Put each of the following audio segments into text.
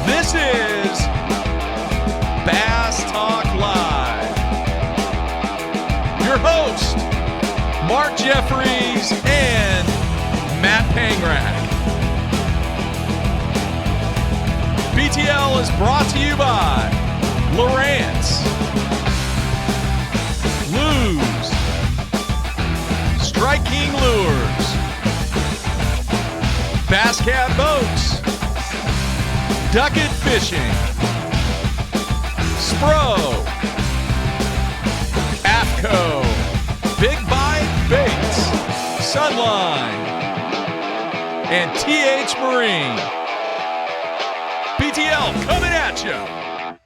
This is Bass Talk Live. Your host, Mark Jeffries and Matt Pangrack. BTL is brought to you by Lowrance, Lose, Strike King Lures, Bass Cat Boats, Ducket Fishing, Spro, AFCO, Big Bite Baits, Sunline, and TH Marine. BTL coming at you.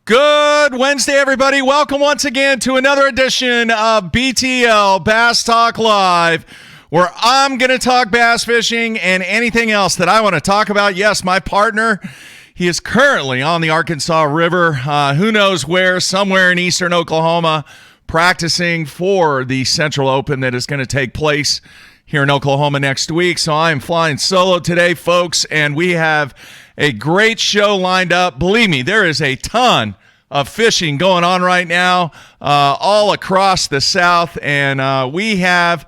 Good Wednesday, everybody. Welcome once again to another edition of BTL Bass Talk Live, where I'm going to talk bass fishing and anything else that I want to talk about. Yes, my partner, he is currently on the Arkansas River, who knows where, somewhere in eastern Oklahoma, practicing for the Central Open that is going to take place here in Oklahoma next week. So I'm flying solo today, folks, and we have a great show lined up. Believe me, there is a ton of fishing going on right now all across the South, and we have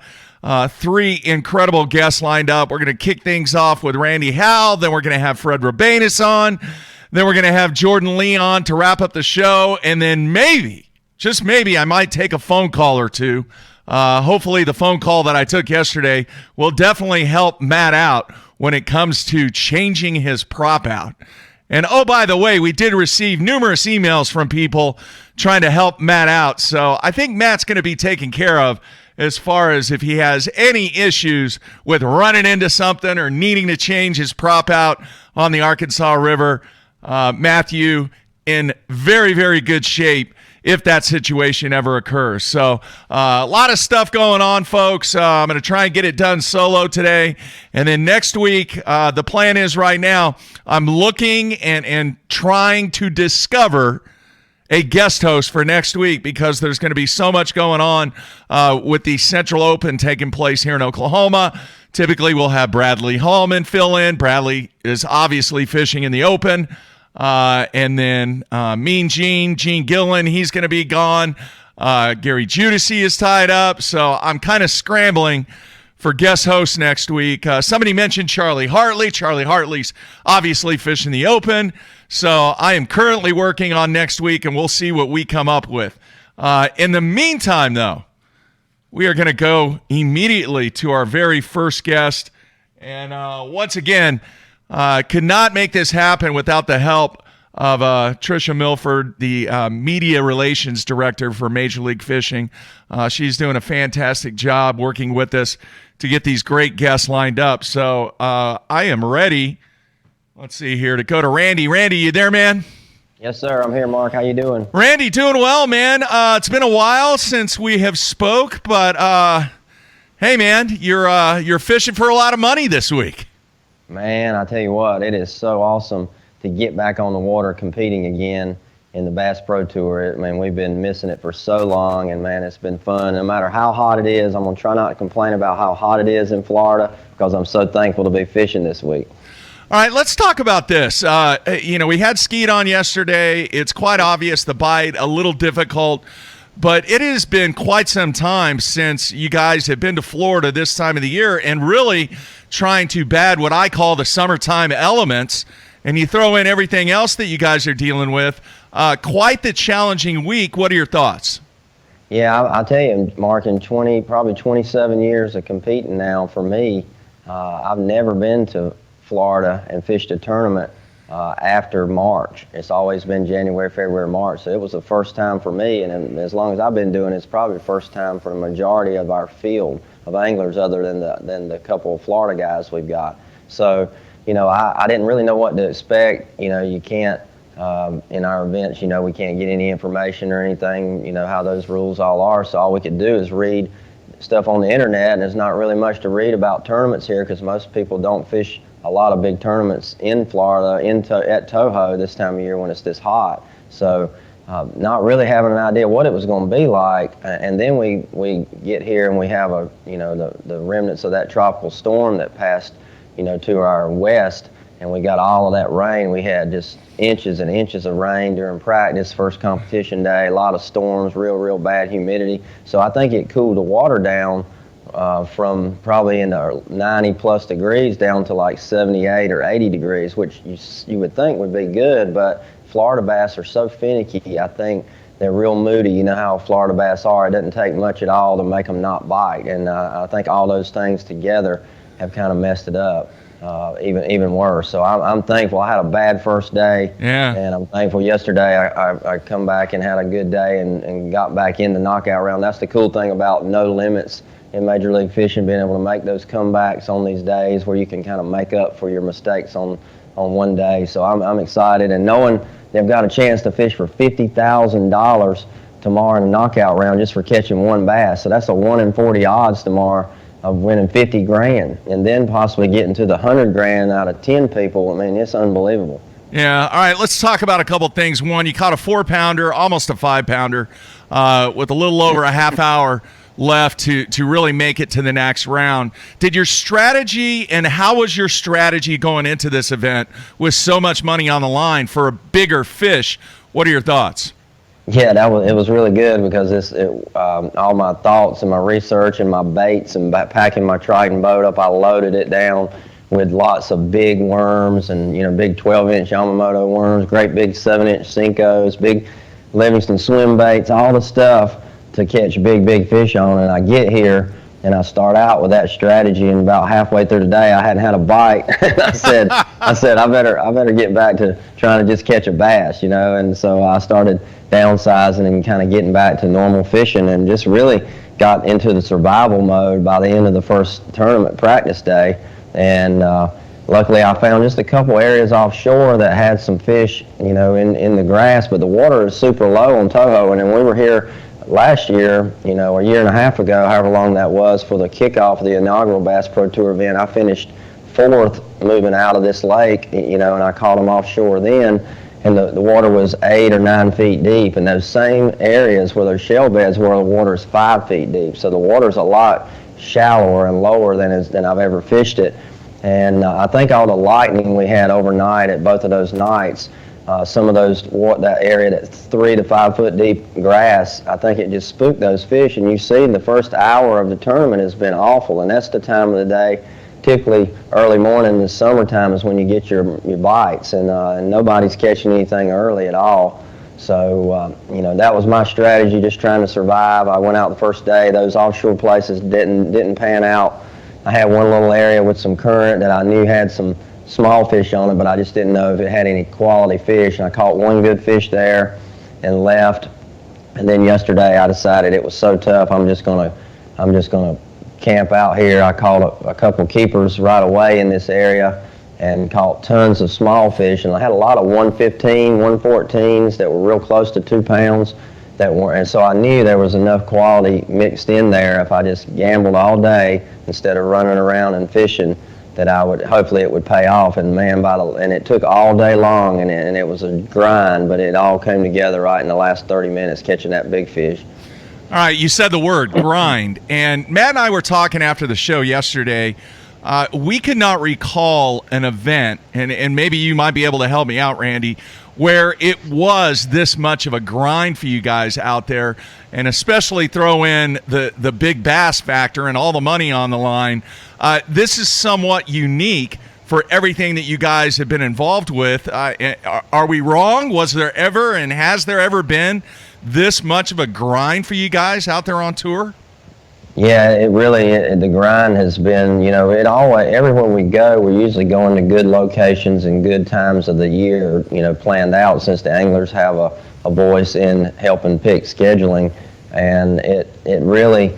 three incredible guests lined up. We're going to kick things off with Randy Howell, then we're going to have Fred Roumbanis on, then we're going to have Jordan Lee on to wrap up the show, and then maybe, just maybe, I might take a phone call or two. Hopefully the phone call that I took yesterday will definitely help Matt out when it comes to changing his prop out. And oh, by the way, we did receive numerous emails from people trying to help Matt out. So I think Matt's going to be taken care of as far as if he has any issues with running into something or needing to change his prop out on the Arkansas River. Matthew in very, very good shape if that situation ever occurs. So a lot of stuff going on, folks. I'm going to try and get it done solo today. And then next week, the plan is right now, I'm looking and trying to discover a guest host for next week because there's going to be so much going on with the Central Open taking place here in Oklahoma. Typically, we'll have Bradley Hallman fill in. Bradley is obviously fishing in the Open. And then Mean Gene Gillen, he's going to be gone. Gary Judici is tied up. So I'm kind of scrambling for guest hosts next week. Somebody mentioned Charlie Hartley. Charlie Hartley's obviously fishing the Open. So I am currently working on next week, and we'll see what we come up with. In the meantime, though, we are going to go immediately to our very first guest. And once again, could not make this happen without the help of Tricia Milford, the media relations director for Major League Fishing. She's doing a fantastic job working with us to get these great guests lined up. So I am ready, let's see here, to go to Randy. Randy, you there, man? Yes, sir. I'm here, Mark. How you doing? Randy, doing well, man. It's been a while since we have spoke, but hey, man, you're fishing for a lot of money this week. Man, I tell you what, it is so awesome to get back on the water competing again in the Bass Pro Tour. We've been missing it for so long, and man, it's been fun. No matter how hot it is, I'm going to try not to complain about how hot it is in Florida because I'm so thankful to be fishing this week. All right, let's talk about this. We had Skeet on yesterday. It's quite obvious the bite, a little difficult, but it has been quite some time since you guys have been to Florida this time of the year and really trying to bad what I call the summertime elements, and you throw in everything else that you guys are dealing with. Quite the challenging week. What are your thoughts? Yeah, I'll tell you, Mark, in probably 27 years of competing now for me, I've never been to Florida and fished a tournament after March. It's always been January, February, March. So it was the first time for me, and as long as I've been doing it, it's probably the first time for the majority of our field of anglers other than the couple of Florida guys we've got. So, I didn't really know what to expect. You can't, in our events, we can't get any information or anything, how those rules all are. So all we could do is read stuff on the internet, and there's not really much to read about tournaments here because most people don't fish a lot of big tournaments in Florida at Toho this time of year when it's this hot. So not really having an idea what it was going to be like. And then we get here and we have the remnants of that tropical storm that passed to our west, and we got all of that rain. We had just inches and inches of rain during practice, first competition day, a lot of storms, real bad humidity. So I think it cooled the water down from probably in the 90 plus degrees down to like 78 or 80 degrees, which you would think would be good, but Florida bass are so finicky. I think they're real moody. You know how Florida bass are. It doesn't take much at all to make them not bite, and I think all those things together have kind of messed it up even worse. So I'm thankful. I had a bad first day, and I'm thankful yesterday I come back and had a good day and got back in the knockout round. That's the cool thing about no limits in Major League Fishing, being able to make those comebacks on these days where you can kind of make up for your mistakes on one day. So I'm excited, and knowing they've got a chance to fish for $50,000 tomorrow in a knockout round just for catching one bass. So that's a 1 in 40 odds tomorrow of winning 50 grand, and then possibly getting to the 100 grand out of 10 people. I mean, it's unbelievable. Yeah. All right. Let's talk about a couple things. One, you caught a 4-pounder, almost a 5-pounder, with a little over a half hour left to really make it to the next round. Did your strategy, and how was your strategy going into this event with so much money on the line for a bigger fish? What are your thoughts? Yeah, it was really good because all my thoughts and my research and my baits and packing my Triton boat up, I loaded it down with lots of big worms and big 12-inch Yamamoto worms, great big 7-inch Senkos, big Livingston swim baits, all the stuff to catch big fish on. And I get here and I start out with that strategy, and about halfway through the day I hadn't had a bite. And I said I better get back to trying to just catch a bass, and so I started downsizing and kind of getting back to normal fishing, and just really got into the survival mode by the end of the first tournament practice day. And luckily I found just a couple areas offshore that had some fish in the grass, but the water is super low on Toho. And then we were here last year, a year and a half ago, however long that was, for the kickoff of the inaugural Bass Pro Tour event. I finished 4th moving out of this lake, and I caught them offshore then, and the water was 8 or 9 feet deep. And those same areas where those shell beds were, the water is 5 feet deep. So the water's a lot shallower and lower than I've ever fished it. And I think all the lightning we had overnight at both of those nights, some of that area that's 3 to 5 foot deep grass, I think it just spooked those fish. And you see the first hour of the tournament has been awful, and that's the time of the day, typically early morning in the summertime, is when you get your bites, and nobody's catching anything early at all. So that was my strategy, just trying to survive. I went out the first day. Those offshore places didn't pan out. I had one little area with some current that I knew had some small fish on it, but I just didn't know if it had any quality fish. And I caught one good fish there and left. And then yesterday I decided it was so tough, I'm just gonna camp out here. I caught a couple keepers right away in this area and caught tons of small fish, and I had a lot of 115, 114s that were real close to 2 pounds and so I knew there was enough quality mixed in there if I just gambled all day instead of running around and fishing, that hopefully it would pay off. And man, and it took all day long, and it was a grind, but it all came together right in the last 30 minutes catching that big fish. All right, you said the word grind, and Matt and I were talking after the show yesterday. We could not recall an event, and maybe you might be able to help me out, Randy, where it was this much of a grind for you guys out there, and especially throw in the big bass factor and all the money on the line. This is somewhat unique for everything that you guys have been involved with. Are we wrong? Was there ever, and has there ever been, this much of a grind for you guys out there on tour? Yeah, the grind has been, everywhere we go, we're usually going to good locations and good times of the year, planned out, since the anglers have a voice in helping pick scheduling. And it really,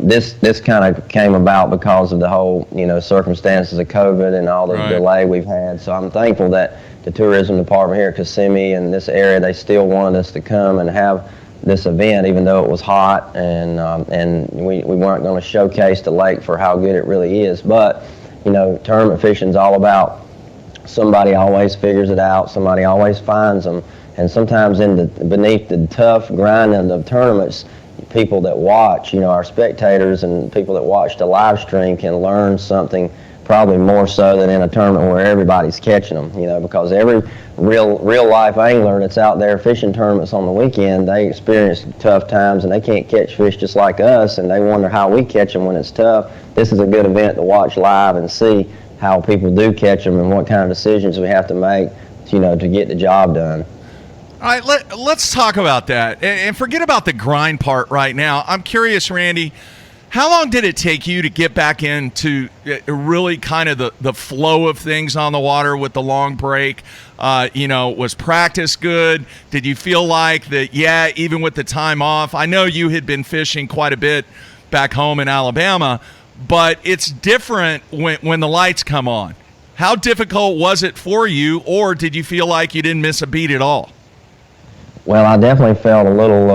this kind of came about because of the whole, circumstances of COVID and all the delay we've had. So I'm thankful that the tourism department here at Kissimmee and this area, they still wanted us to come and have this event, even though it was hot, and we weren't going to showcase the lake for how good it really is. But tournament fishing is all about somebody always figures it out, somebody always finds them, and sometimes beneath the tough grinding of tournaments, people that watch, our spectators and people that watch the live stream can learn something probably more so than in a tournament where everybody's catching them, because every real life angler that's out there fishing tournaments on the weekend, they experience tough times and they can't catch fish just like us, and they wonder how we catch them when it's tough. This is a good event to watch live and see how people do catch them and what kind of decisions we have to make, to get the job done. All right, let's talk about that and forget about the grind part right now. I'm curious, Randy, how long did it take you to get back into really kind of the flow of things on the water with the long break? Was practice good? Did you feel like that, even with the time off? I know you had been fishing quite a bit back home in Alabama, but it's different when the lights come on. How difficult was it for you, or did you feel like you didn't miss a beat at all? Well, I definitely felt a little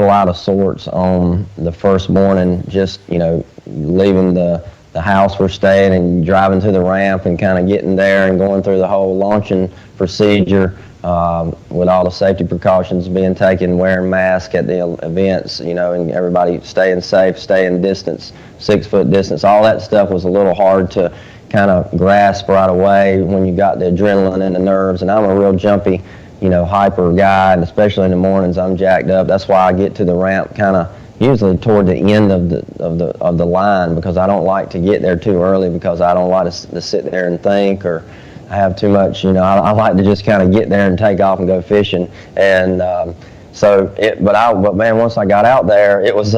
out of sorts on the first morning, just, leaving the house we're staying and driving to the ramp and kind of getting there and going through the whole launching procedure with all the safety precautions being taken, wearing masks at the events, and everybody staying safe, staying distance, 6 foot distance. All that stuff was a little hard to kind of grasp right away when you got the adrenaline and the nerves. And I'm a real jumpy, hyper guy, and especially in the mornings, I'm jacked up. That's why I get to the ramp kind of usually toward the end of the line, because I don't like to get there too early, because I don't like to sit there and think, or I have too much. I like to just kind of get there and take off and go fishing. And but man, once I got out there, it was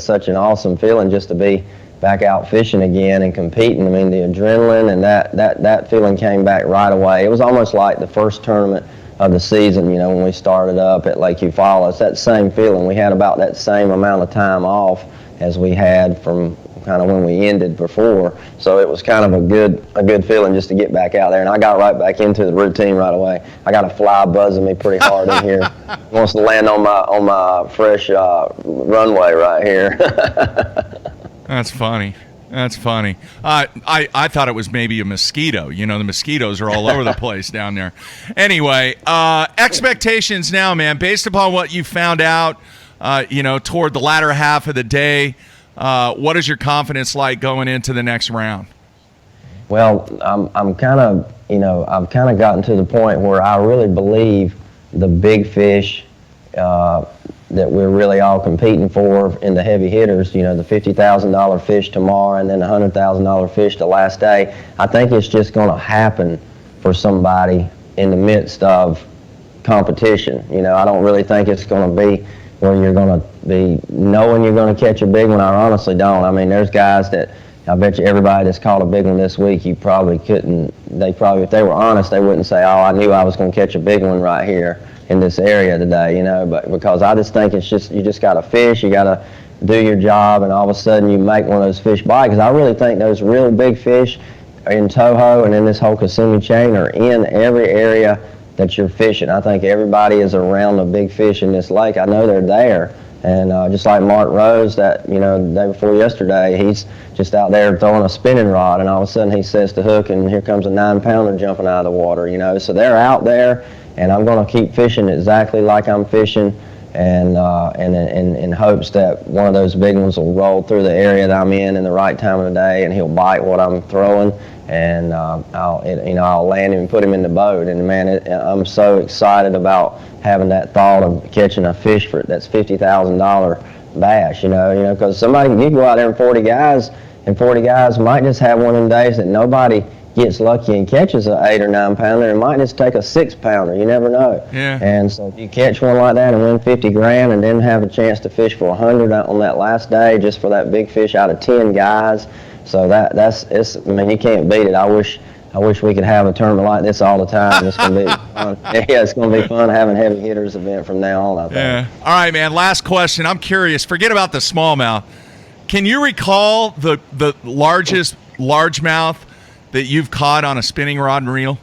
such an awesome feeling just to be back out fishing again and competing. I mean, the adrenaline and that feeling came back right away. It was almost like the first tournament of the season, when we started up at Lake Eufaula. It's that same feeling. We had about that same amount of time off as we had from kind of when we ended before. So it was kind of a good feeling just to get back out there. And I got right back into the routine right away. I got a fly buzzing me pretty hard in here. He wants to land on my fresh runway right here. That's funny. I thought it was maybe a mosquito. The mosquitoes are all over the place down there. Anyway, expectations now, man, based upon what you found out, toward the latter half of the day, what is your confidence like going into the next round? Well, I'm kind of, I've kind of gotten to the point where I really believe the big fish that we're really all competing for in the heavy hitters, the $50,000 fish tomorrow and then the $100,000 fish the last day. I think it's just going to happen for somebody in the midst of competition. I don't really think it's going to be where you're going to be knowing you're going to catch a big one. I honestly don't. I mean, there's guys that I bet you everybody that's caught a big one this week, you probably couldn't, if they were honest, they wouldn't say, oh, I knew I was going to catch a big one right here in this area today, but because I just think it's just, you just got to fish, you got to do your job, and all of a sudden you make one of those fish bite. Because I really think those real big fish in Toho and in this whole Kissimmee chain are in every area that you're fishing. I think everybody is around the big fish in this lake. I know they're there. And just like Mark Rose, that the day before yesterday, he's just out there throwing a spinning rod, and all of a sudden he sets the hook, and here comes a 9-pounder jumping out of the water. So they're out there, and I'm going to keep fishing exactly like I'm fishing, and in hopes that one of those big ones will roll through the area that I'm in the right time of the day, and he'll bite what I'm throwing, and I'll land him and put him in the boat. And man, I'm so excited about having that thought of catching a fish that's $50,000 bass. Because you go out there and 40 guys might just have one of them days that nobody gets lucky and catches an 8 or 9 pounder. It might just take a 6 pounder. You never know. Yeah. And so if you catch one like that and win 50 grand, and then have a chance to fish for 100 on that last day just for that big fish out of 10 guys. So you can't beat it. I wish we could have a tournament like this all the time. It's gonna be fun. Yeah, it's gonna be fun having heavy hitters event from now on, I think. Yeah. All right, man. Last question. I'm curious. Forget about the smallmouth. Can you recall the largest largemouth that you've caught on a spinning rod and reel?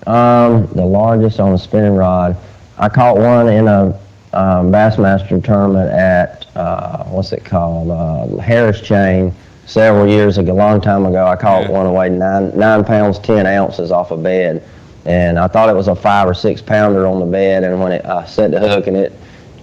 The largest on a spinning rod, I caught one in a Bassmaster tournament at what's it called? Harris Chain. Several years ago, a long time ago, I caught one that weighed 9 pounds 10 ounces off a bed, and I thought it was a 5 or 6 pounder on the bed. And when I set the hook and it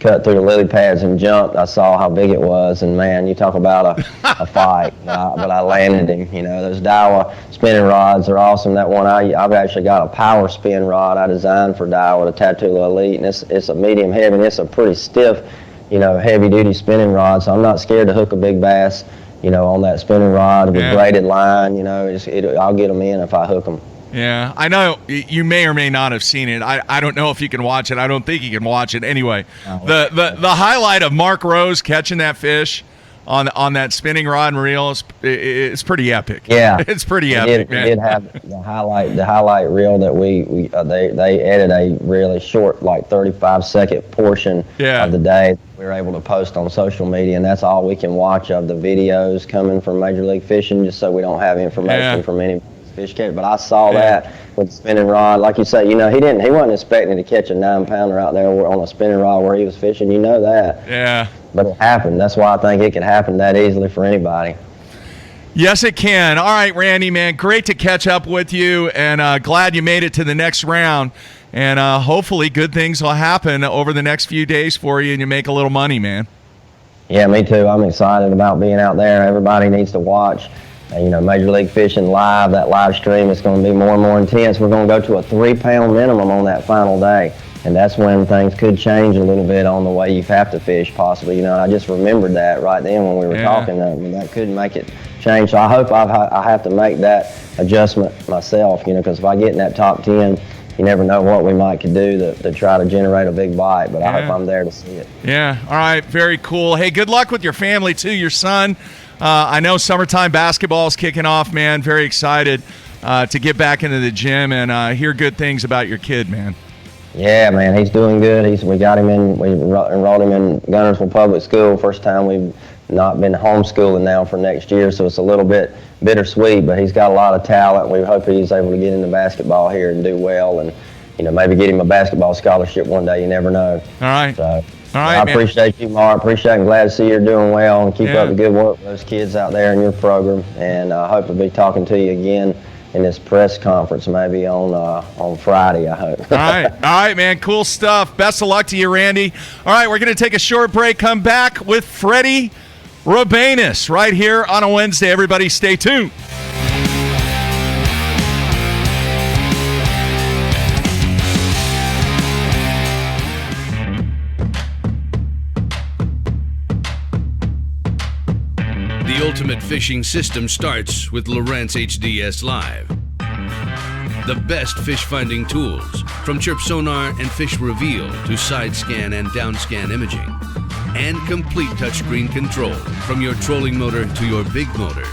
cut through the lily pads and jumped, I saw how big it was, and man, you talk about a fight. But I landed him. You know, those Daiwa spinning rods are awesome. That one, I've actually got a power spin rod I designed for Daiwa, the Tatula Elite, and it's a medium heavy, and it's a pretty stiff, you know, heavy duty spinning rod. So I'm not scared to hook a big bass, you know, on that spinning rod with braided line. You know, I'll get them in if I hook them. Yeah, I know you may or may not have seen it. I don't know if you can watch it. I don't think you can watch it anyway. The highlight of Mark Rose catching that fish on that spinning rod and reel is pretty epic. Yeah, it's pretty epic, man. It did have the highlight reel that they edited a really short, like 35-second portion of the day. We were able to post on social media, and that's all we can watch of the videos coming from Major League Fishing, just so we don't have information from any fish catch. But I saw that with the spinning rod. Like you say, you know, he wasn't expecting to catch a 9-pounder out there on a spinning rod where he was fishing. You know that. Yeah. But it happened. That's why I think it could happen that easily for anybody. Yes, it can. All right, Randy, man, great to catch up with you, and glad you made it to the next round. And hopefully good things will happen over the next few days for you, and you make a little money, man. Yeah, me too. I'm excited about being out there. Everybody needs to watch. You know, Major League Fishing live, that live stream is going to be more and more intense. We're going to go to a 3-pound minimum on that final day, and that's when things could change a little bit on the way you have to fish, possibly. You know, I just remembered that right then when we were talking. That could make it change. So I hope I have to make that adjustment myself, you know, because if I get in that top 10, you never know what we might could do to try to generate a big bite, but I hope I'm there to see it. Yeah, all right, very cool. Hey, good luck with your family, too, your son. I know summertime basketball is kicking off, man. Very excited to get back into the gym and hear good things about your kid, man. Yeah, man, he's doing good. We enrolled him in Gunnersville Public School. First time we've not been homeschooling now for next year, so it's a little bit bittersweet, but he's got a lot of talent. We hope he's able to get into basketball here and do well, and, you know, maybe get him a basketball scholarship one day. You never know. All right. So, all right, I appreciate you, Mark. Appreciate it. Glad to see you're doing well, and keep up the good work with those kids out there in your program. And I hope to be talking to you again in this press conference, maybe on Friday, I hope. All right, man. Cool stuff. Best of luck to you, Randy. All right, we're going to take a short break. Come back with Freddie Roumbanis right here on a Wednesday. Everybody, stay tuned. The ultimate fishing system starts with Lowrance HDS Live. The best fish finding tools, from chirp sonar and fish reveal to side scan and down scan imaging, and complete touchscreen control from your trolling motor to your big motor.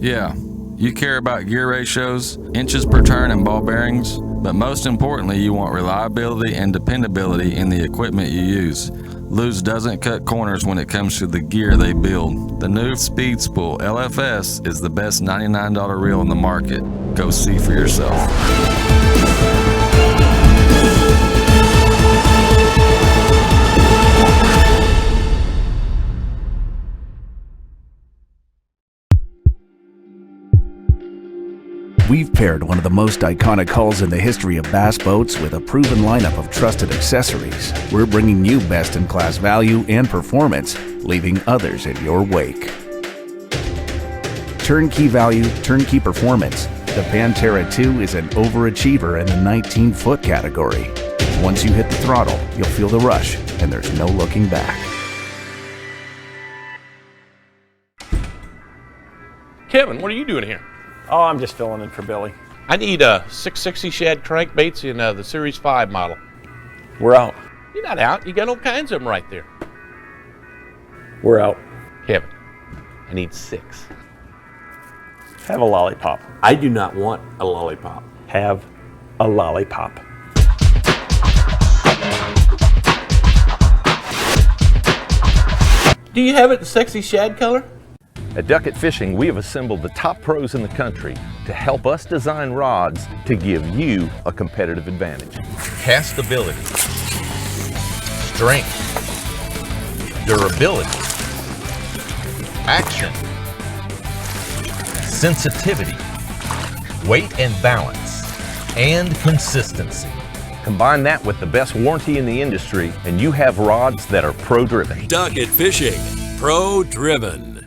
Yeah, you care about gear ratios, inches per turn, and ball bearings, but most importantly, you want reliability and dependability in the equipment you use. Lew's doesn't cut corners when it comes to the gear they build. The new Speed Spool LFS is the best $99 reel in the market. Go see for yourself. We've paired one of the most iconic hulls in the history of bass boats with a proven lineup of trusted accessories. We're bringing you best-in-class value and performance, leaving others in your wake. Turnkey value, turnkey performance. The Pantera 2 is an overachiever in the 19-foot category. Once you hit the throttle, you'll feel the rush, and there's no looking back. Kevin, what are you doing here? Oh, I'm just filling in for Billy. I need 660 shad crankbaits in the Series 5 model. We're out. You're not out. You got all kinds of them right there. We're out. Kevin, I need 6. Have a lollipop. I do not want a lollipop. Have a lollipop. Do you have it in sexy shad color? At Duckett Fishing, we have assembled the top pros in the country to help us design rods to give you a competitive advantage. Castability, strength, durability, action, sensitivity, weight and balance, and consistency. Combine that with the best warranty in the industry, and you have rods that are pro-driven. Duckett Fishing, pro-driven.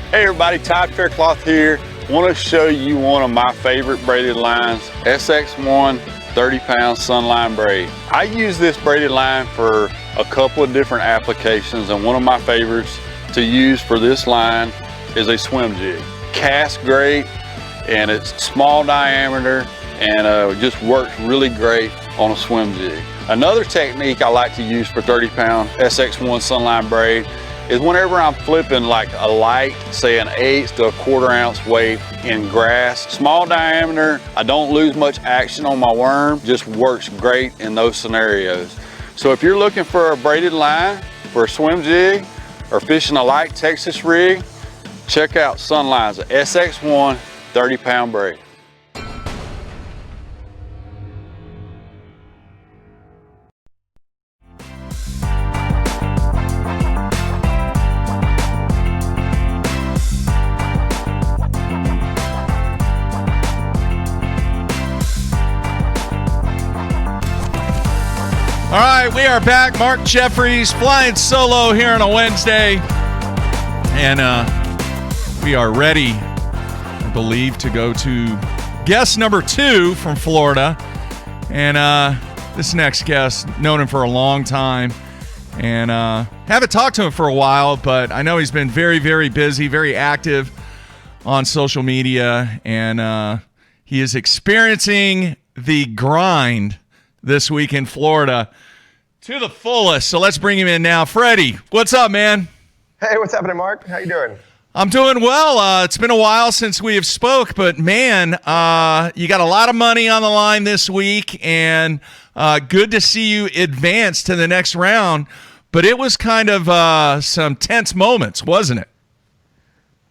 Hey everybody, Tide Faircloth here. Want to show you one of my favorite braided lines, SX1 30-pound Sunline braid. I use this braided line for a couple of different applications, and one of my favorites to use for this line is a swim jig. Casts great, and it's small diameter, and just works really great on a swim jig. Another technique I like to use for 30-pound SX1 Sunline braid is whenever I'm flipping like a light, say an 1/8 to a 1/4 ounce weight in grass, small diameter, I don't lose much action on my worm, just works great in those scenarios. So if you're looking for a braided line for a swim jig or fishing a light Texas rig, check out Sunline's SX1 30-pound braid. All right, we are back. Mark Jeffries flying solo here on a Wednesday. And we are ready, I believe, to go to guest number 2 from Florida. And this next guest, known him for a long time. And haven't talked to him for a while, but I know he's been very, very busy, very active on social media. And he is experiencing the grind this week in Florida to the fullest. So let's bring him in now. Freddie, what's up, man? Hey, what's happening, Mark? How you doing? I'm doing well. It's been a while since we have spoke, but man, you got a lot of money on the line this week, and good to see you advance to the next round. But it was kind of some tense moments, wasn't it?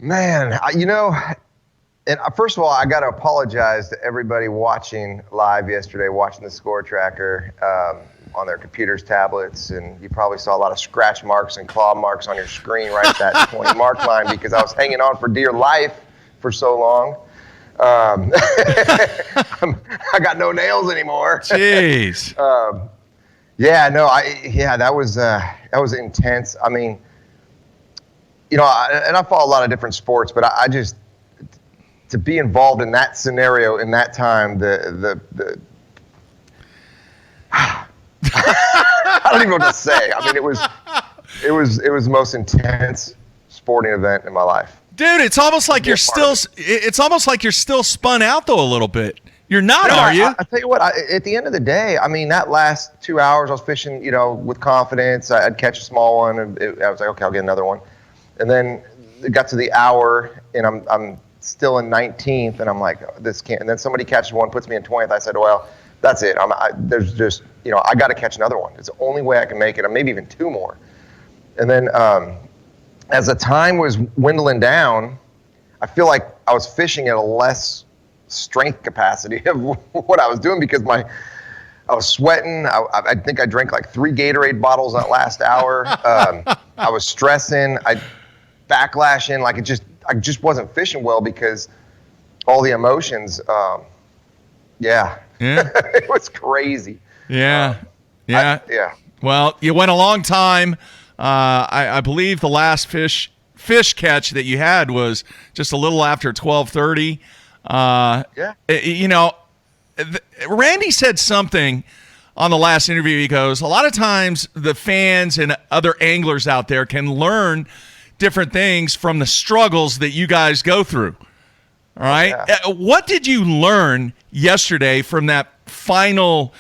Man, and first of all, I got to apologize to everybody watching live yesterday, watching the score tracker on their computers, tablets, and you probably saw a lot of scratch marks and claw marks on your screen right at that 20 mark line because I was hanging on for dear life for so long. I got no nails anymore. Jeez. That was intense. I mean, I follow a lot of different sports, but I just to be involved in that scenario in that time, I don't even know what to say. I mean, it was the most intense sporting event in my life. Dude, it's almost like you're still spun out though a little bit. You're not, are you? I tell you what, at the end of the day, I mean, that last 2 hours I was fishing, with confidence. I'd catch a small one, and I was like, okay, I'll get another one. And then it got to the hour, and I'm still in 19th, and I'm like, this can't. And then somebody catches one, puts me in 20th. I said, well, that's it. There's just, I got to catch another one. It's the only way I can make it, or maybe even 2 more. And then as the time was dwindling down, I feel like I was fishing at a less strength capacity of what I was doing because I was sweating. I think I drank like 3 Gatorade bottles that last hour. I was stressing. I backlashing. Like I just wasn't fishing well because all the emotions. Yeah. It was crazy. Yeah. Yeah. Well, you went a long time. I believe the last fish catch that you had was just a little after 12:30. Randy said something on the last interview. He goes, a lot of times the fans and other anglers out there can learn different things from the struggles that you guys go through. All right. Yeah. What did you learn yesterday from that final,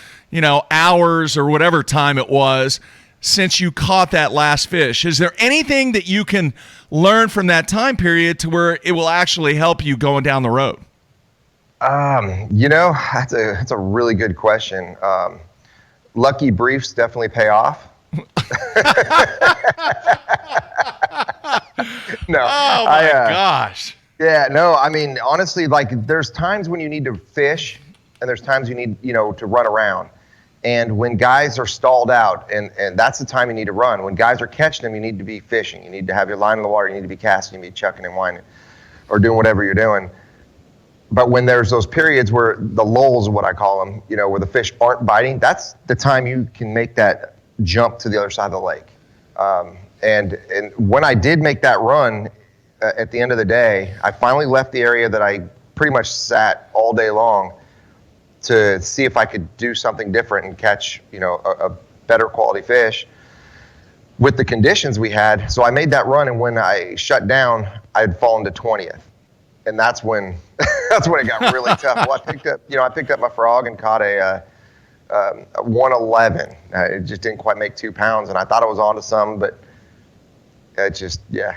hours or whatever time it was since you caught that last fish? Is there anything that you can learn from that time period to where it will actually help you going down the road? That's a really good question. Lucky briefs definitely pay off. No. Oh my gosh. Yeah, no, I mean, honestly, like there's times when you need to fish and there's times you need, to run around. And when guys are stalled out, and that's the time you need to run. When guys are catching them, you need to be fishing. You need to have your line in the water. You need to be casting. You need to be chucking and winding or doing whatever you're doing. But when there's those periods where the lulls, what I call them, where the fish aren't biting, that's the time you can make that jump to the other side of the lake. And when I did make that run at the end of the day, I finally left the area that I pretty much sat all day long to see if I could do something different and catch, a better quality fish with the conditions we had. So I made that run, and when I shut down, I had fallen to 20th. And that's when it got really tough. Well, I picked up my frog and caught a 111. It just didn't quite make 2 pounds, and I thought I was onto some, but it just, I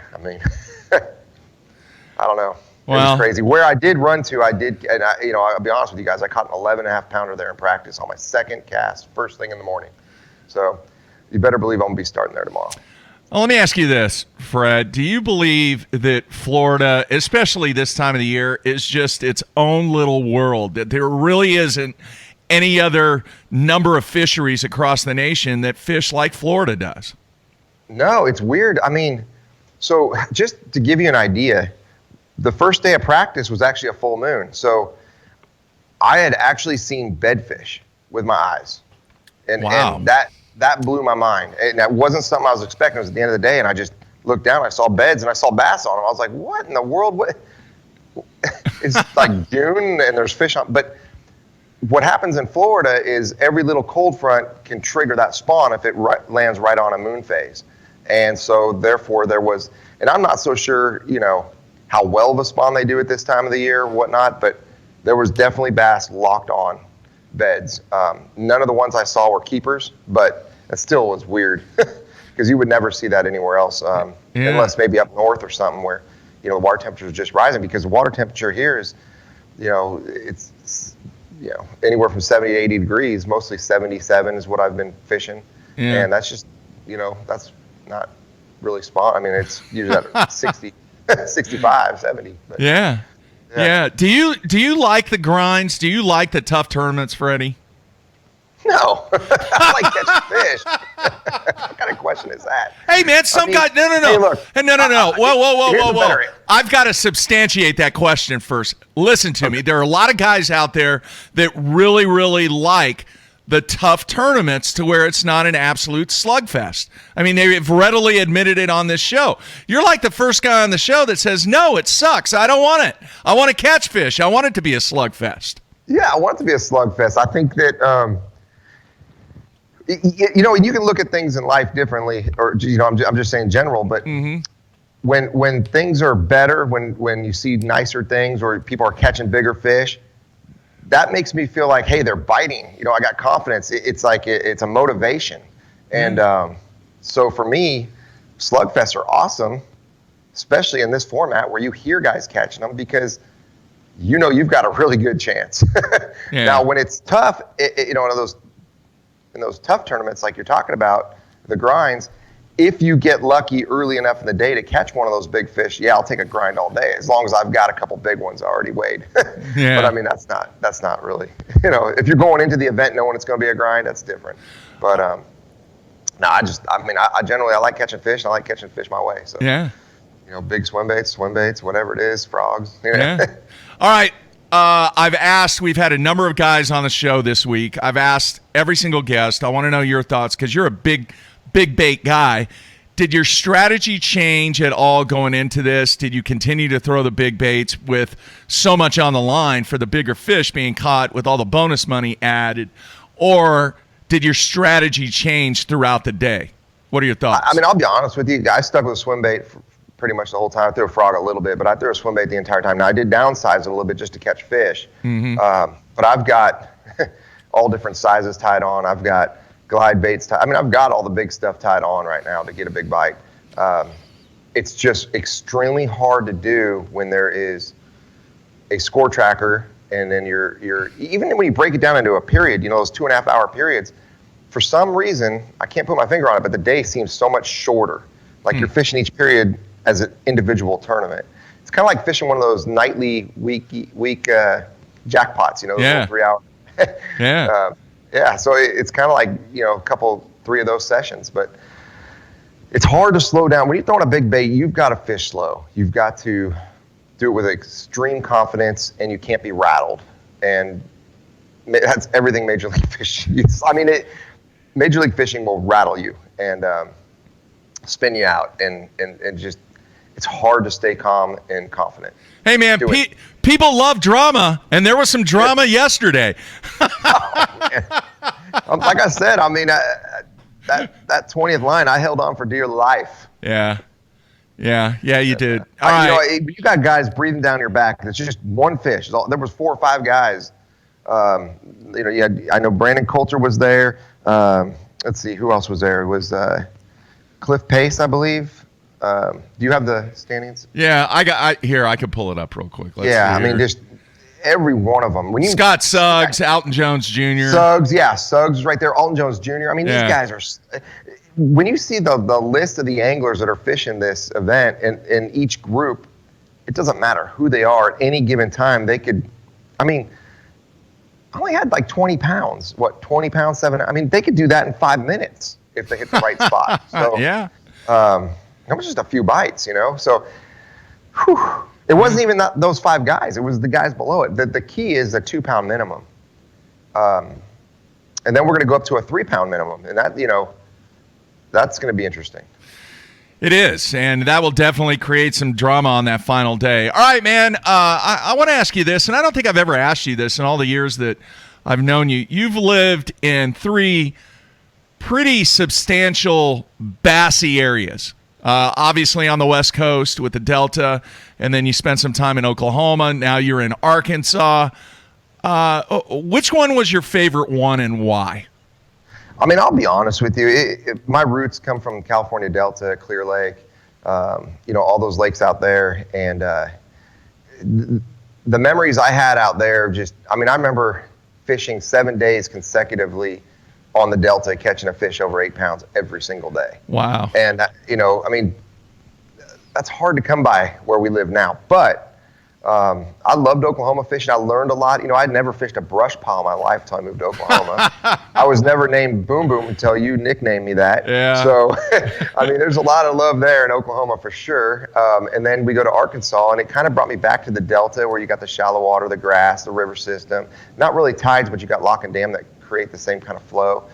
don't know. It was crazy. Where I did run to, I'll be honest with you guys, I caught an 11.5 pounder there in practice on my second cast, first thing in the morning. So you better believe I'm gonna be starting there tomorrow. Well, let me ask you this, Fred. Do you believe that Florida, especially this time of the year, is just its own little world, that there really isn't any other number of fisheries across the nation that fish like Florida does? No, it's weird. I mean, so just to give you an idea, the first day of practice was actually a full moon. So I had actually seen bedfish with my eyes. And that blew my mind. And that wasn't something I was expecting. It was at the end of the day, and I just looked down, and I saw beds, and I saw bass on them. I was like, what in the world? It's like June, and there's fish on. But what happens in Florida is every little cold front can trigger that spawn if it lands right on a moon phase. And so, therefore, there was, and I'm not so sure, how well of a spawn they do at this time of the year, whatnot, but there was definitely bass locked on beds. None of the ones I saw were keepers, but it still was weird because you would never see that anywhere else, unless maybe up north or something where, the water temperature is just rising, because the water temperature here is, it's anywhere from 70 to 80 degrees, mostly 77 is what I've been fishing. Yeah. And that's just, that's not really spawn. I mean, it's usually at 60, 65, 70. But, yeah. Do you like the grinds? Do you like the tough tournaments, Freddie? No. I like catching fish. What kind of question is that? Hey, man, no. Hey, look. No. Whoa. Here's I've got to substantiate that question first. Listen to me. There are a lot of guys out there that really, really like the tough tournaments to where it's not an absolute slugfest. I mean, they've readily admitted it on this show. You're like the first guy on the show that says, no, it sucks. I don't want it. I want to catch fish. I want it to be a slugfest. Yeah, I want it to be a slugfest. I think that, you can look at things in life differently, or, I'm just saying general, but when things are better, when you see nicer things or people are catching bigger fish, that makes me feel like, hey, they're biting. I got confidence. It's like it's a motivation. And so for me, slugfests are awesome, especially in this format where you hear guys catching them because you've got a really good chance. Yeah. Now, when it's tough, in those tough tournaments like you're talking about, the grinds, if you get lucky early enough in the day to catch one of those big fish, I'll take a grind all day, as long as I've got a couple big ones already weighed. Yeah. But I mean, that's not really, if you're going into the event knowing it's going to be a grind, that's different. But I generally like catching fish, and I like catching fish my way. So yeah, big swim baits, whatever it is, frogs. Yeah. All right. We've had a number of guys on the show this week. I've asked every single guest. I want to know your thoughts because you're a big bait guy. Did your strategy change at all going into this? Did you continue to throw the big baits with so much on the line for the bigger fish being caught with all the bonus money added? Or did your strategy change throughout the day? What are your thoughts? I mean, I'll be honest with you. I stuck with a swim bait for pretty much the whole time. I threw a frog a little bit, but I threw a swim bait the entire time. Now, I did downsize it a little bit just to catch fish. But I've got all different sizes tied on. I've got glide baits tied. I mean, I've got all the big stuff tied on right now to get a big bite. It's just extremely hard to do when there is a score tracker, and then you're even when you break it down into a period, those 2.5 hour periods, for some reason, I can't put my finger on it, but the day seems so much shorter. Like you're fishing each period as an individual tournament. It's kind of like fishing one of those nightly, week jackpots, those little 3 hour. Yeah. So it's kind of like, 3 of those sessions, but it's hard to slow down. When you're throwing a big bait, you've got to fish slow. You've got to do it with extreme confidence, and you can't be rattled. And that's everything Major League Fishing is. I mean, Major League Fishing will rattle you and spin you out, and just it's hard to stay calm and confident. Hey, man, people love drama, and there was some drama yesterday. Like I said, I mean, that 20th line, I held on for dear life. Yeah, you did. All right. You got guys breathing down your back. It's just one fish. There was 4 or 5 guys. I know Brandon Coulter was there. Let's see, who else was there? It was Cliff Pace, I believe. Do you have the standings? Yeah, I could pull it up real quick. I mean, just every one of them. Scott Suggs, Alton Jones Jr. Suggs right there, Alton Jones Jr. I mean, these guys are. When you see the list of the anglers that are fishing this event in each group, it doesn't matter who they are at any given time. They could, I mean, I only had like 20 pounds. 20 pounds, 7? I mean, they could do that in 5 minutes if they hit the right spot. So, it was just a few bites, So, it wasn't even those 5 guys. It was the guys below it. The key is a 2-pound minimum. And then we're going to go up to a 3-pound minimum. And that, that's going to be interesting. It is, and that will definitely create some drama on that final day. All right, man, I want to ask you this, and I don't think I've ever asked you this in all the years that I've known you. You've lived in 3 pretty substantial bassy areas. Obviously on the West Coast with the Delta, and then you spent some time in Oklahoma. Now you're in Arkansas. Which one was your favorite one, and why? I mean, I'll be honest with you. My roots come from California Delta, Clear Lake, all those lakes out there. And the memories I had out there I remember fishing 7 days consecutively on the Delta, catching a fish over 8 pounds every single day. Wow. And, that's hard to come by where we live now. But I loved Oklahoma fishing. I learned a lot. I'd never fished a brush pile in my life until I moved to Oklahoma. I was never named Boom Boom until you nicknamed me that. Yeah. So, there's a lot of love there in Oklahoma for sure. And then we go to Arkansas, and it kind of brought me back to the Delta where you got the shallow water, the grass, the river system. Not really tides, but you got lock and dam that create the same kind of flow.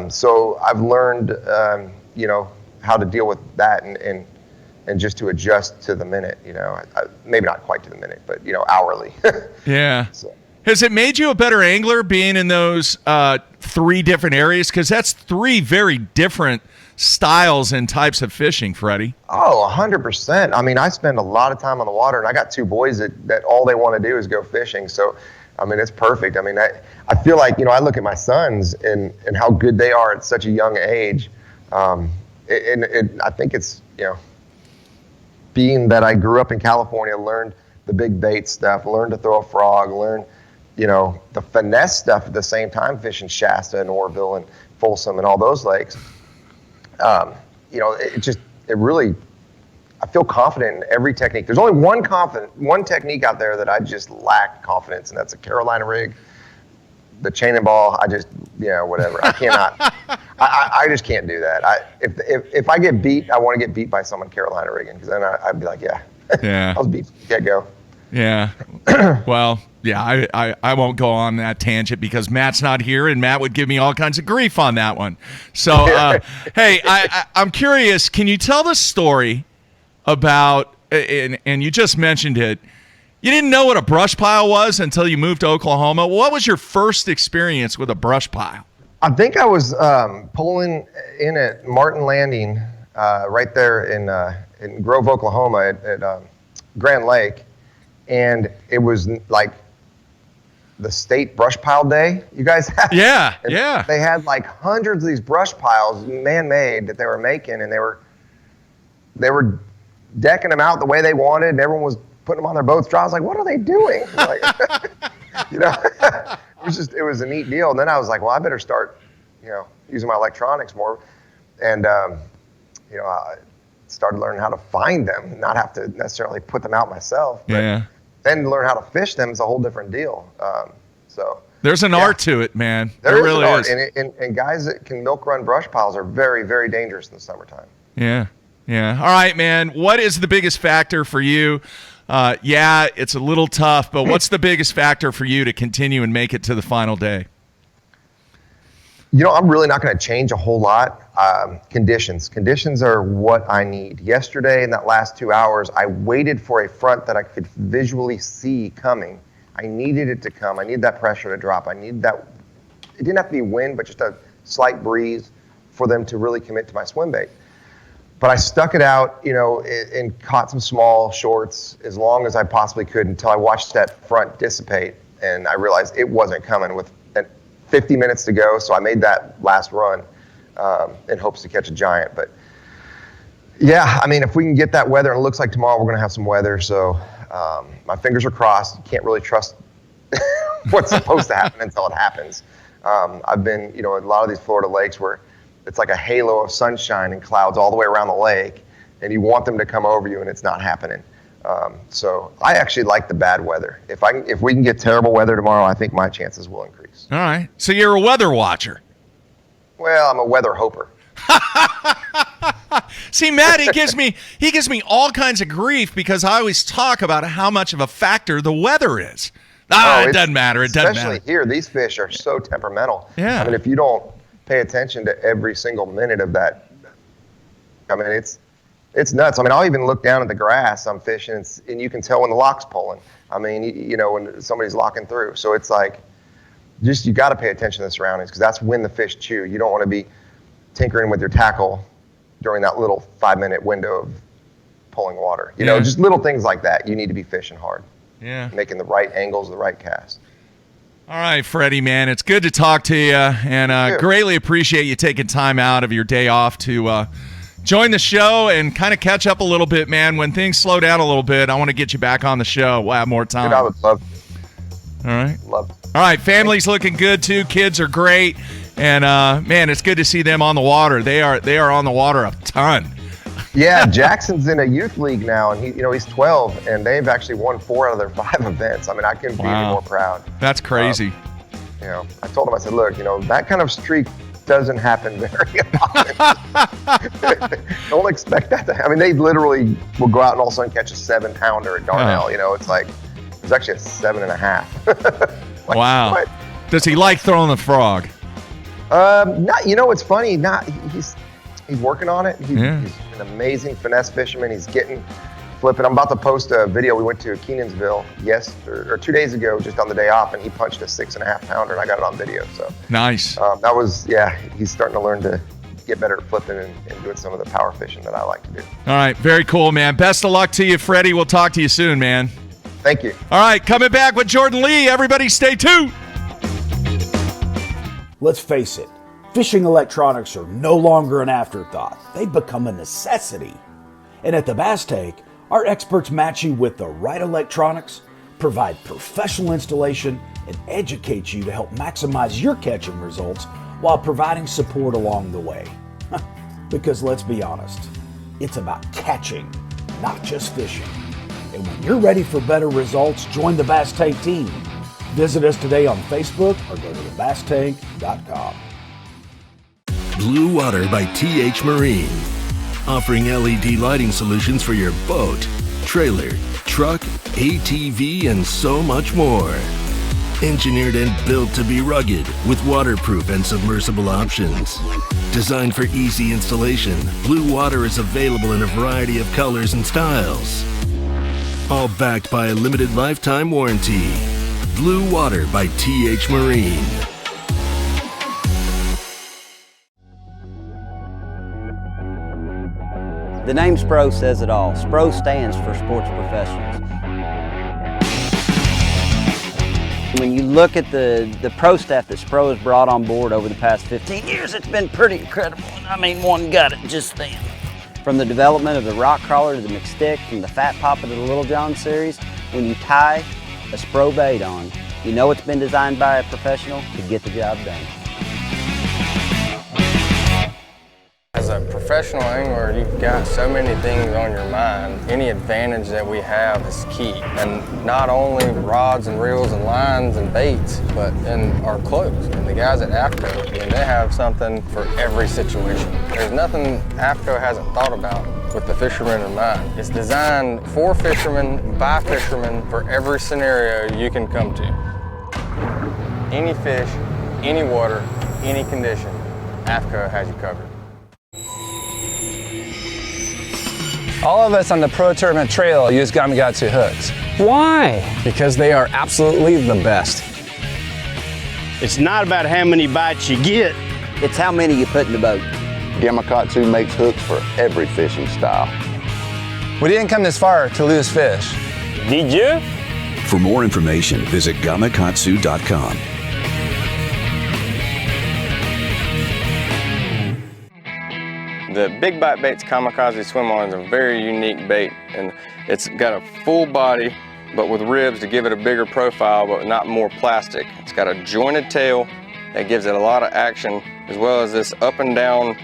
So I've learned, how to deal with that and just to adjust to the minute, maybe not quite to the minute, but, hourly. Yeah. So. Has it made you a better angler being in those 3 different areas? Because that's 3 very different styles and types of fishing, Freddie. Oh, 100%. I spend a lot of time on the water, and I got 2 boys that all they want to do is go fishing. So, it's perfect. I feel like, I look at my sons and how good they are at such a young age. I think it's, being that I grew up in California, learned the big bait stuff, learned to throw a frog, learned, the finesse stuff at the same time, fishing Shasta and Orville and Folsom and all those lakes. It really, I feel confident in every technique. There's only one technique out there that I just lack confidence, and that's a Carolina rig. The chain and ball, whatever. I cannot. I just can't do that. If I get beat, I want to get beat by someone Carolina rigging, because then I'd be like, yeah. I was beat. Get go. Yeah. Well, yeah, I won't go on that tangent because Matt's not here, and Matt would give me all kinds of grief on that one. So, hey, I'm curious. Can you tell the story about, and you just mentioned it, you didn't know what a brush pile was until you moved to Oklahoma. What was your first experience with a brush pile? I think I was pulling in at Martin Landing right there in Grove, Oklahoma at Grand Lake. And it was like the state brush pile day you guys had. Yeah, and yeah. They had like hundreds of these brush piles, man-made, that they were making, and they were decking them out the way they wanted, and everyone was putting them on their boats dry. I was like, what are they doing? Like, it was a neat deal. And then I was like, well, I better start, using my electronics more. And, I started learning how to find them, not have to necessarily put them out myself. But yeah. Then to learn how to fish them is a whole different deal. There's an art to it, man. There really is. And guys that can milk run brush piles are very, very dangerous in the summertime. Yeah. Yeah. All right, man. What is the biggest factor for you yeah, it's a little tough, but what's the biggest factor for you to continue and make it to the final day? You know, I'm really not going to change a whole lot. Conditions are what I need. Yesterday, in that last 2 hours, I waited for a front that I could visually see coming. I needed it to come. I needed that pressure to drop. I needed that. It didn't have to be wind, but just a slight breeze for them to really commit to my swim bait. But I stuck it out, you know, and caught some small shorts as long as I possibly could until I watched that front dissipate, and I realized it wasn't coming with 50 minutes to go, so I made that last run in hopes to catch a giant. But yeah, I mean, if we can get that weather, and it looks like tomorrow we're going to have some weather, so my fingers are crossed. You can't really trust what's supposed to happen until it happens. I've been, you know, in a lot of these Florida lakes where it's like a halo of sunshine and clouds all the way around the lake, and you want them to come over you, and it's not happening. So I actually like the bad weather. If we can get terrible weather tomorrow, I think my chances will increase. All right. So you're a weather watcher. Well, I'm a weather hoper. See, Matt, he gives me all kinds of grief because I always talk about how much of a factor the weather is. It doesn't matter. It doesn't matter. Especially here, these fish are so temperamental. Yeah. I mean, if you don't pay attention to every single minute of that, I mean, it's nuts. I mean, I'll even look down at the grass I'm fishing, and you can tell when the lock's pulling. I mean, you know, when somebody's locking through. So it's like, you got to pay attention to the surroundings because that's when the fish chew. You don't want to be tinkering with your tackle during that little 5-minute window of pulling water. You know, just little things like that. You need to be fishing hard. Yeah. Making the right angles, the right cast. All right, Freddie, man, it's good to talk to you, and greatly appreciate you taking time out of your day off to join the show and kind of catch up a little bit, man. When things slow down a little bit, I want to get you back on the show. We'll have more time. Dude, I would love to. All right. Love it. All right, family's looking good, too. Kids are great, and, man, it's good to see them on the water. They are on the water a ton. Yeah, Jackson's in a youth league now, and he's 12, and they've actually won 4 out of their 5 events. I mean, I couldn't be any more proud. That's crazy. You know, I told him, I said, look, you know, that kind of streak doesn't happen very often. Don't expect that to happen. I mean, they literally will go out and all of a sudden catch a 7-pounder at Darnell. You know, it's like, it's actually a 7.5. Like, wow. What? Does he like throwing the frog? Not. You know, it's funny. He's working on it. He's an amazing finesse fisherman. He's flipping. I'm about to post a video. We went to Kenansville or 2 days ago, just on the day off, and he punched a 6.5-pounder, and I got it on video. So nice. That was, he's starting to learn to get better at flipping and doing some of the power fishing that I like to do. All right, very cool, man. Best of luck to you, Freddie. We'll talk to you soon, man. Thank you. All right, coming back with Jordan Lee. Everybody stay tuned. Let's face it, fishing electronics are no longer an afterthought. They've become a necessity. And at the Bass Tank, our experts match you with the right electronics, provide professional installation, and educate you to help maximize your catching results while providing support along the way. Because let's be honest, it's about catching, not just fishing. And when you're ready for better results, join the Bass Tank team. Visit us today on Facebook or go to thebasstank.com. Blue Water by TH Marine. Offering LED lighting solutions for your boat, trailer, truck, ATV, and so much more. Engineered and built to be rugged with waterproof and submersible options. Designed for easy installation, Blue Water is available in a variety of colors and styles. All backed by a limited lifetime warranty. Blue Water by TH Marine. The name SPRO says it all. SPRO stands for Sports Professionals. When you look at the pro staff that SPRO has brought on board over the past 15 years, it's been pretty incredible. I mean, one got it just then. From the development of the rock crawler to the McStick, from the Fat Papa to the Little John series, when you tie a SPRO bait on, you know it's been designed by a professional to get the job done. As a professional angler, you've got so many things on your mind. Any advantage that we have is key. And not only rods and reels and lines and baits, but in our clothes. And the guys at AFCO, I mean, they have something for every situation. There's nothing AFCO hasn't thought about with the fishermen in mind. It's designed for fishermen, by fishermen, for every scenario you can come to. Any fish, any water, any condition, AFCO has you covered. All of us on the Pro Tournament Trail use Gamakatsu hooks. Why? Because they are absolutely the best. It's not about how many bites you get. It's how many you put in the boat. Gamakatsu makes hooks for every fishing style. We didn't come this far to lose fish. Did you? For more information, visit gamakatsu.com. The Big Bite Baits Kamikaze Swim-On is a very unique bait, and it's got a full body, but with ribs to give it a bigger profile, but not more plastic. It's got a jointed tail that gives it a lot of action, as well as this up and down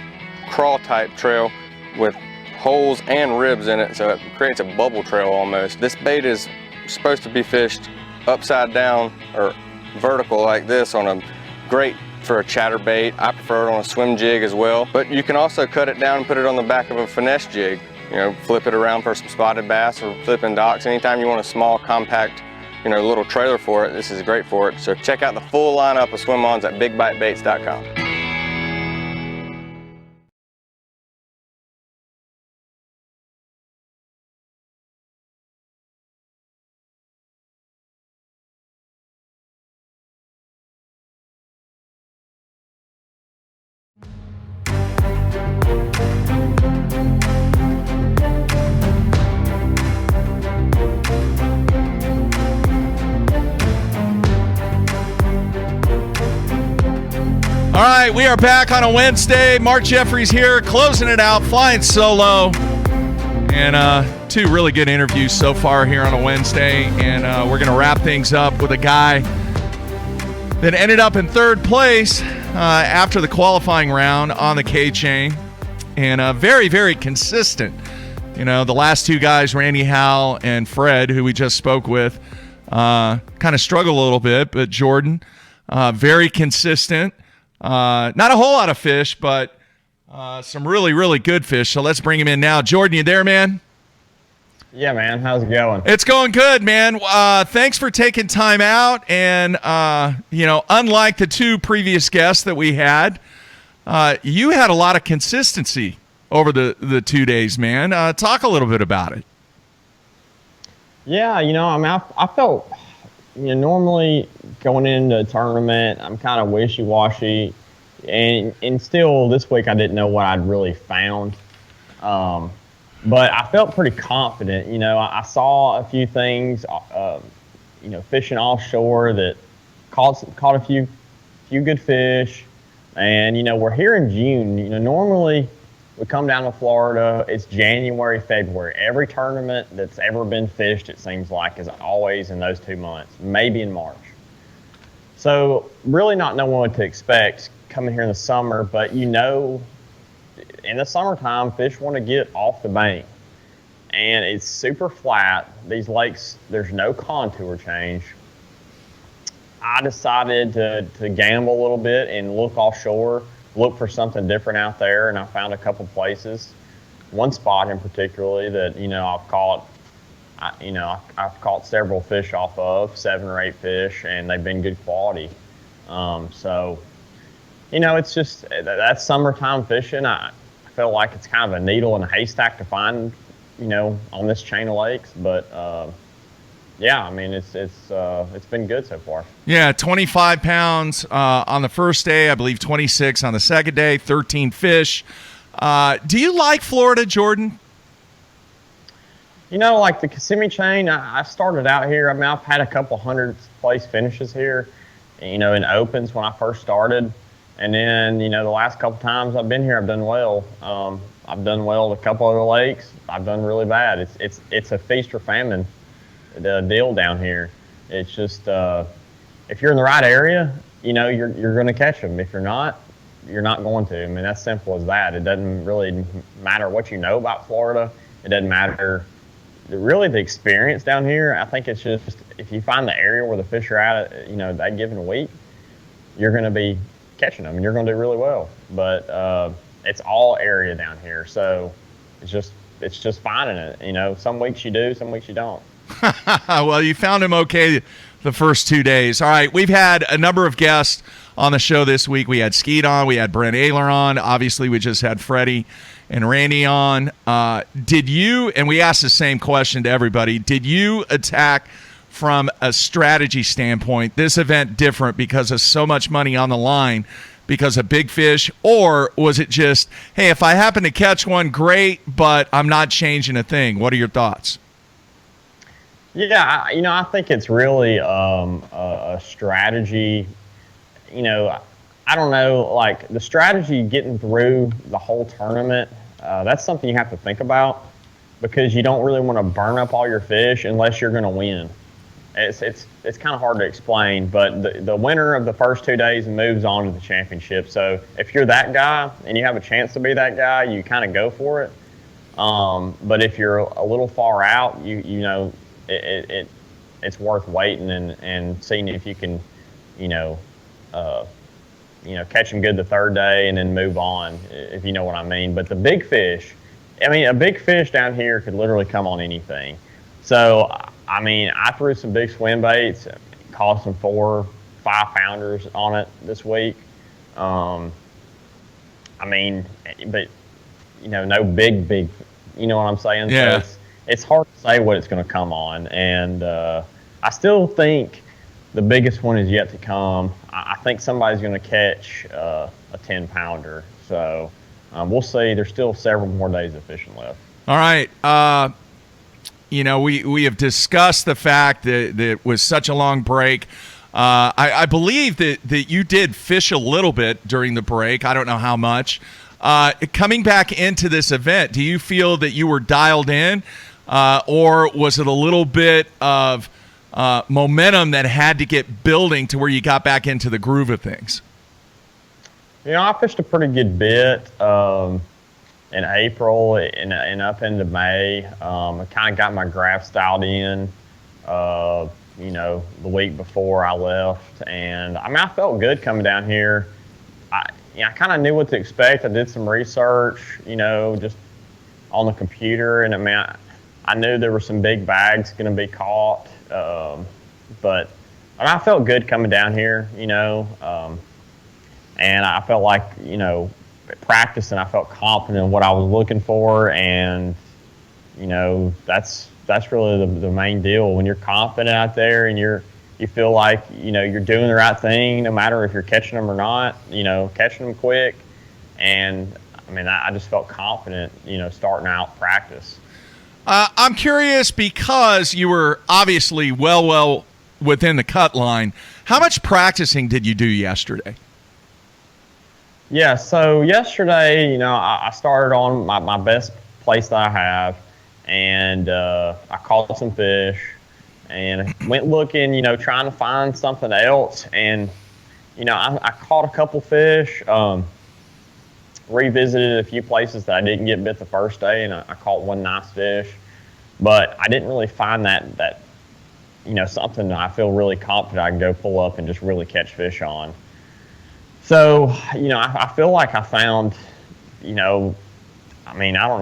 crawl type trail with holes and ribs in it, so it creates a bubble trail almost. This bait is supposed to be fished upside down or vertical like this on a great for a chatterbait. I prefer it on a swim jig as well, but you can also cut it down and put it on the back of a finesse jig. You know, flip it around for some spotted bass or flipping docks. Anytime you want a small, compact, you know, little trailer for it, this is great for it. So check out the full lineup of swim-ons at bigbitebaits.com. All right, we are back on a Wednesday. Mark Jeffries here, closing it out, flying solo. And two really good interviews so far here on a Wednesday. And we're going to wrap things up with a guy that ended up in third place after the qualifying round on the K-Chain. And very, very consistent. You know, the last two guys, Randy Howell and Fred, who we just spoke with, kind of struggle a little bit. But Jordan, very consistent. Not a whole lot of fish, but some really, really good fish. So let's bring him in now. Jordan, you there, man? Yeah, man. How's it going? It's going good, man. Thanks for taking time out. And, you know, unlike the two previous guests that we had, you had a lot of consistency over the 2 days, man. Talk a little bit about it. Yeah, you know, I mean, I felt, you know, normally going into a tournament, I'm kind of wishy-washy, and still this week I didn't know what I'd really found. But I felt pretty confident. You know, I saw a few things, you know, fishing offshore that caught a few good fish. And, you know, we're here in June. You know, normally we come down to Florida, it's January, February. Every tournament that's ever been fished, it seems like, is always in those 2 months, maybe in March. So really not knowing what to expect coming here in the summer, but you know, in the summertime, fish want to get off the bank. And it's super flat. These lakes, there's no contour change. I decided to gamble a little bit and look offshore, look for something different out there, and I found a couple places. One spot in particularly that, you know, I've caught several fish off of, 7 or 8 fish, and they've been good quality. So, you know, it's just, that's summertime fishing. I feel like it's kind of a needle in a haystack to find, you know, on this chain of lakes, but yeah, I mean, it's been good so far. Yeah, 25 pounds on the first day, I believe 26 on the second day, 13 fish. Do you like Florida, Jordan? You know, like the Kissimmee chain, I started out here. I mean, I've had a couple 100th-place finishes here, you know, in opens when I first started. And then, you know, the last couple times I've been here, I've done well. I've done well at a couple other lakes. I've done really bad. It's a feast or famine deal down here. It's just if you're in the right area, you know, you're going to catch them. If you're not going to. I mean, that's simple as that. It doesn't really matter what you know about Florida. It doesn't matter really the experience down here. I think it's just if you find the area where the fish are at, you know, that given week, you're going to be catching them and you're going to do really well. But it's all area down here, so it's just just finding it. You know, some weeks you do, some weeks you don't. Well, you found him okay the first 2 days. All right, we've had a number of guests on the show this week. We had Skeet on, we had Brent Ayler on. Obviously, we just had Freddie and Randy on. Did you, and we asked the same question to everybody, did you attack from a strategy standpoint this event different because of so much money on the line because of big fish, or was it just, hey, if I happen to catch one, great, but I'm not changing a thing? What are your thoughts? Yeah, I think it's really a strategy. You know, I don't know, like the strategy getting through the whole tournament, that's something you have to think about because you don't really want to burn up all your fish unless you're going to win. It's kind of hard to explain, but the winner of the first 2 days moves on to the championship. So if you're that guy and you have a chance to be that guy, you kind of go for it. But if you're a little far out, you know, it's worth waiting and seeing if you can, catch them good the third day and then move on, if you know what I mean. But the big fish, a big fish down here could literally come on anything. So, I threw some big swim baits, caught some 4-5 pounders on it this week. But, no big, you know what I'm saying? Yeah. So it's hard to say what it's going to come on. And I still think the biggest one is yet to come. I think somebody's going to catch a 10-pounder. So we'll see. There's still several more days of fishing left. All right. We have discussed the fact that it was such a long break. I believe that you did fish a little bit during the break. I don't know how much. Coming back into this event, do you feel that you were dialed in, or was it a little bit of momentum that had to get building to where you got back into the groove of things? I fished a pretty good bit in April and up into May. I kind of got my graph styled in, the week before I left. And, I felt good coming down here. I kind of knew what to expect. I did some research, just on the computer. And, I knew there were some big bags going to be caught. But I felt good coming down here, and I felt like, practicing, I felt confident in what I was looking for. And, that's really the main deal. When you're confident out there and you feel like, you're doing the right thing, no matter if you're catching them or not, catching them quick. And, I just felt confident, starting out practice. I'm curious, because you were obviously well within the cut line. How much practicing did you do yesterday? Yeah, so yesterday, I started on my best place that I have, and I caught some fish and went looking, trying to find something else. And, I caught a couple fish, revisited a few places that I didn't get bit the first day, and I caught one nice fish. But I didn't really find that something that I feel really confident I can go pull up and just really catch fish on. So, I feel like I found, I don't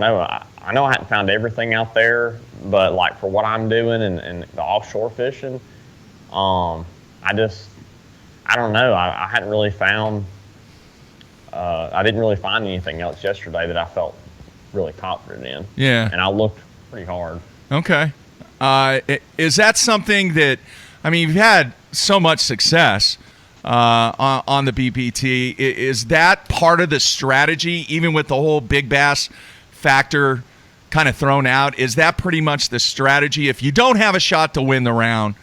know. I know I hadn't found everything out there, but like for what I'm doing and the offshore fishing, I don't know. I hadn't really found, I didn't really find anything else yesterday that I felt really confident in. Yeah. And I looked pretty hard. Okay. Is that something that, you've had so much success on the BPT. Is that part of the strategy, even with the whole big bass factor kind of thrown out? Is that pretty much the strategy, if you don't have a shot to win the round,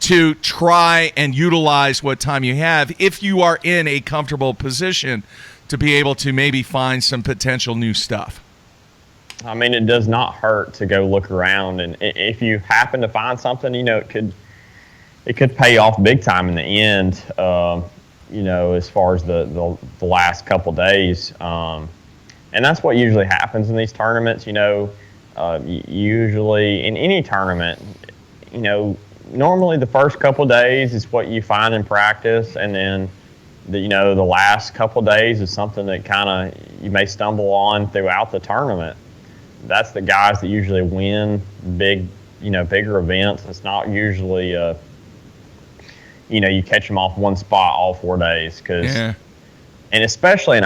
to try and utilize what time you have if you are in a comfortable position to be able to maybe find some potential new stuff? It does not hurt to go look around, and if you happen to find something, it could pay off big time in the end. As far as the last couple days, and that's what usually happens in these tournaments. Usually in any tournament, normally the first couple days is what you find in practice, and then the last couple days is something that kind of you may stumble on throughout the tournament. that's the guys that usually win bigger events. It's not usually, you catch them off one spot all 4 days. And especially in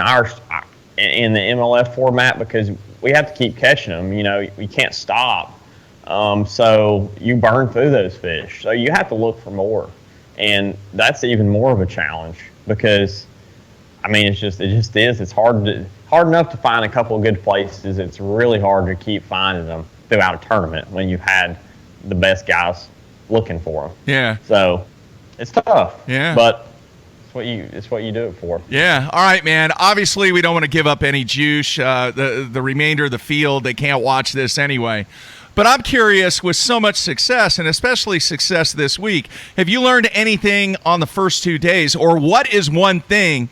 in the MLF format, because we have to keep catching them. We can't stop. So you burn through those fish. So you have to look for more. And that's even more of a challenge because, it just is. It's hard enough to find a couple of good places. It's really hard to keep finding them throughout a tournament when you've had the best guys looking for them. Yeah. So it's tough. Yeah. But it's what you do it for. Yeah. All right, man. Obviously, we don't want to give up any juice. The remainder of the field, they can't watch this anyway. But I'm curious, with so much success, and especially success this week, have you learned anything on the first 2 days? Or what is one thing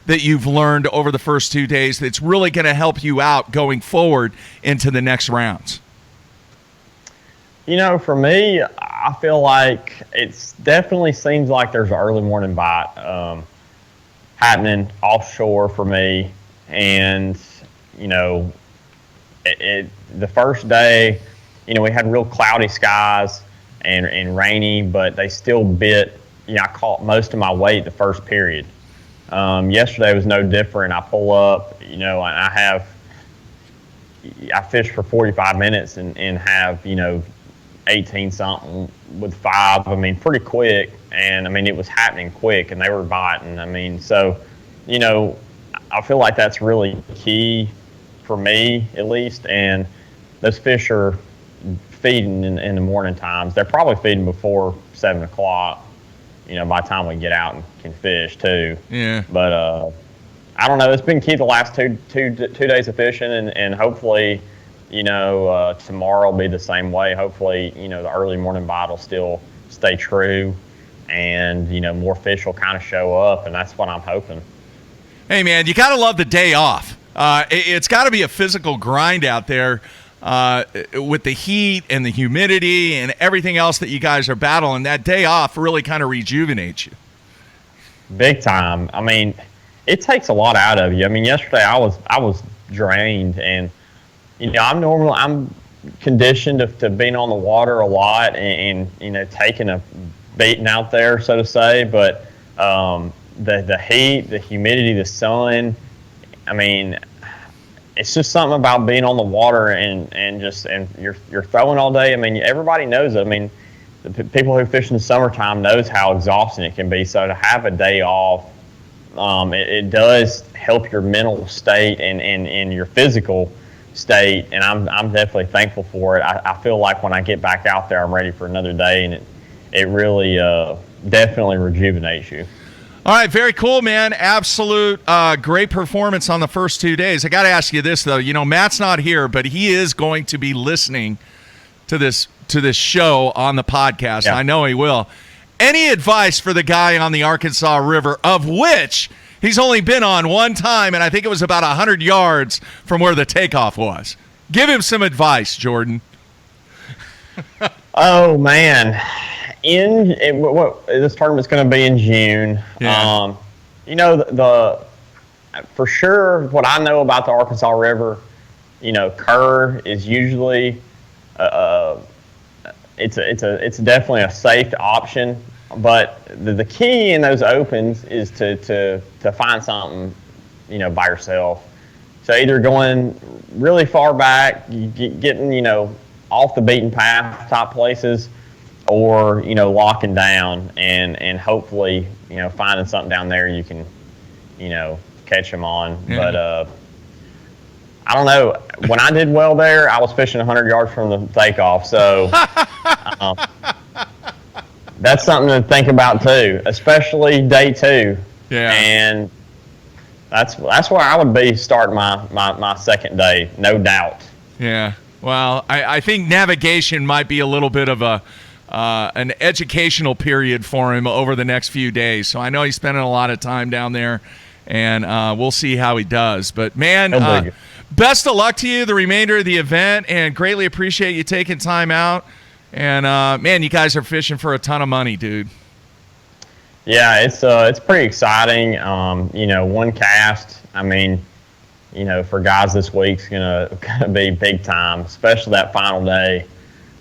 that you've learned over the first 2 days that's really going to help you out going forward into the next rounds? For me, I feel like it definitely seems like there's an early morning bite happening offshore for me. And, the first day, we had real cloudy skies and rainy, but they still bit. I caught most of my weight the first period. Yesterday was no different. I pull up, and I fish for 45 minutes and have, 18 something with 5. Pretty quick. And it was happening quick and they were biting. So, I feel like that's really key for me at least. And those fish are feeding in the morning times. They're probably feeding before 7 o'clock, by the time we get out and can fish too. Yeah. But, I don't know. It's been key the last two days of fishing and hopefully, tomorrow will be the same way. Hopefully, the early morning bite will still stay true and, more fish will kind of show up, and that's what I'm hoping. Hey, man, you got to love the day off. It's got to be a physical grind out there with the heat and the humidity and everything else that you guys are battling. That day off really kind of rejuvenates you. Big time. It takes a lot out of you. Yesterday I was drained and, I'm conditioned to being on the water a lot and taking a beating out there, so to say. But the heat, the humidity, the sun, it's just something about being on the water and you're throwing all day. Everybody knows it. The people who fish in the summertime knows how exhausting it can be. So to have a day off, it does help your mental state and your physical state, and I'm definitely thankful for it. I feel like when I get back out there, I'm ready for another day, and it really definitely rejuvenates you. All right, very cool, man. Absolute great performance on the first 2 days. I got to ask you this, though. Matt's not here, but he is going to be listening to this show on the podcast. Yeah. I know he will. Any advice for the guy on the Arkansas River, of which he's only been on one time, and I think it was about 100 yards from where the takeoff was? Give him some advice, Jordan. Oh, man. This tournament's going to be in June. Yeah. For sure, what I know about the Arkansas River, Kerr is usually it's definitely a safe option. But the key in those opens is to find something, by yourself. So either going really far back, getting, off the beaten path type places, or, locking down and hopefully, finding something down there you can, catch them on. Yeah. But I don't know. When I did well there, I was fishing 100 yards from the takeoff. So that's something to think about too, especially day 2. Yeah. And that's where I would be starting my second day, no doubt. Yeah. Well, I think navigation might be a little bit of an educational period for him over the next few days. So I know he's spending a lot of time down there, and we'll see how he does. But, man, best of luck to you the remainder of the event, and greatly appreciate you taking time out. And, man, you guys are fishing for a ton of money, dude. Yeah, it's pretty exciting. One cast, for guys this week's gonna be big time, especially that final day.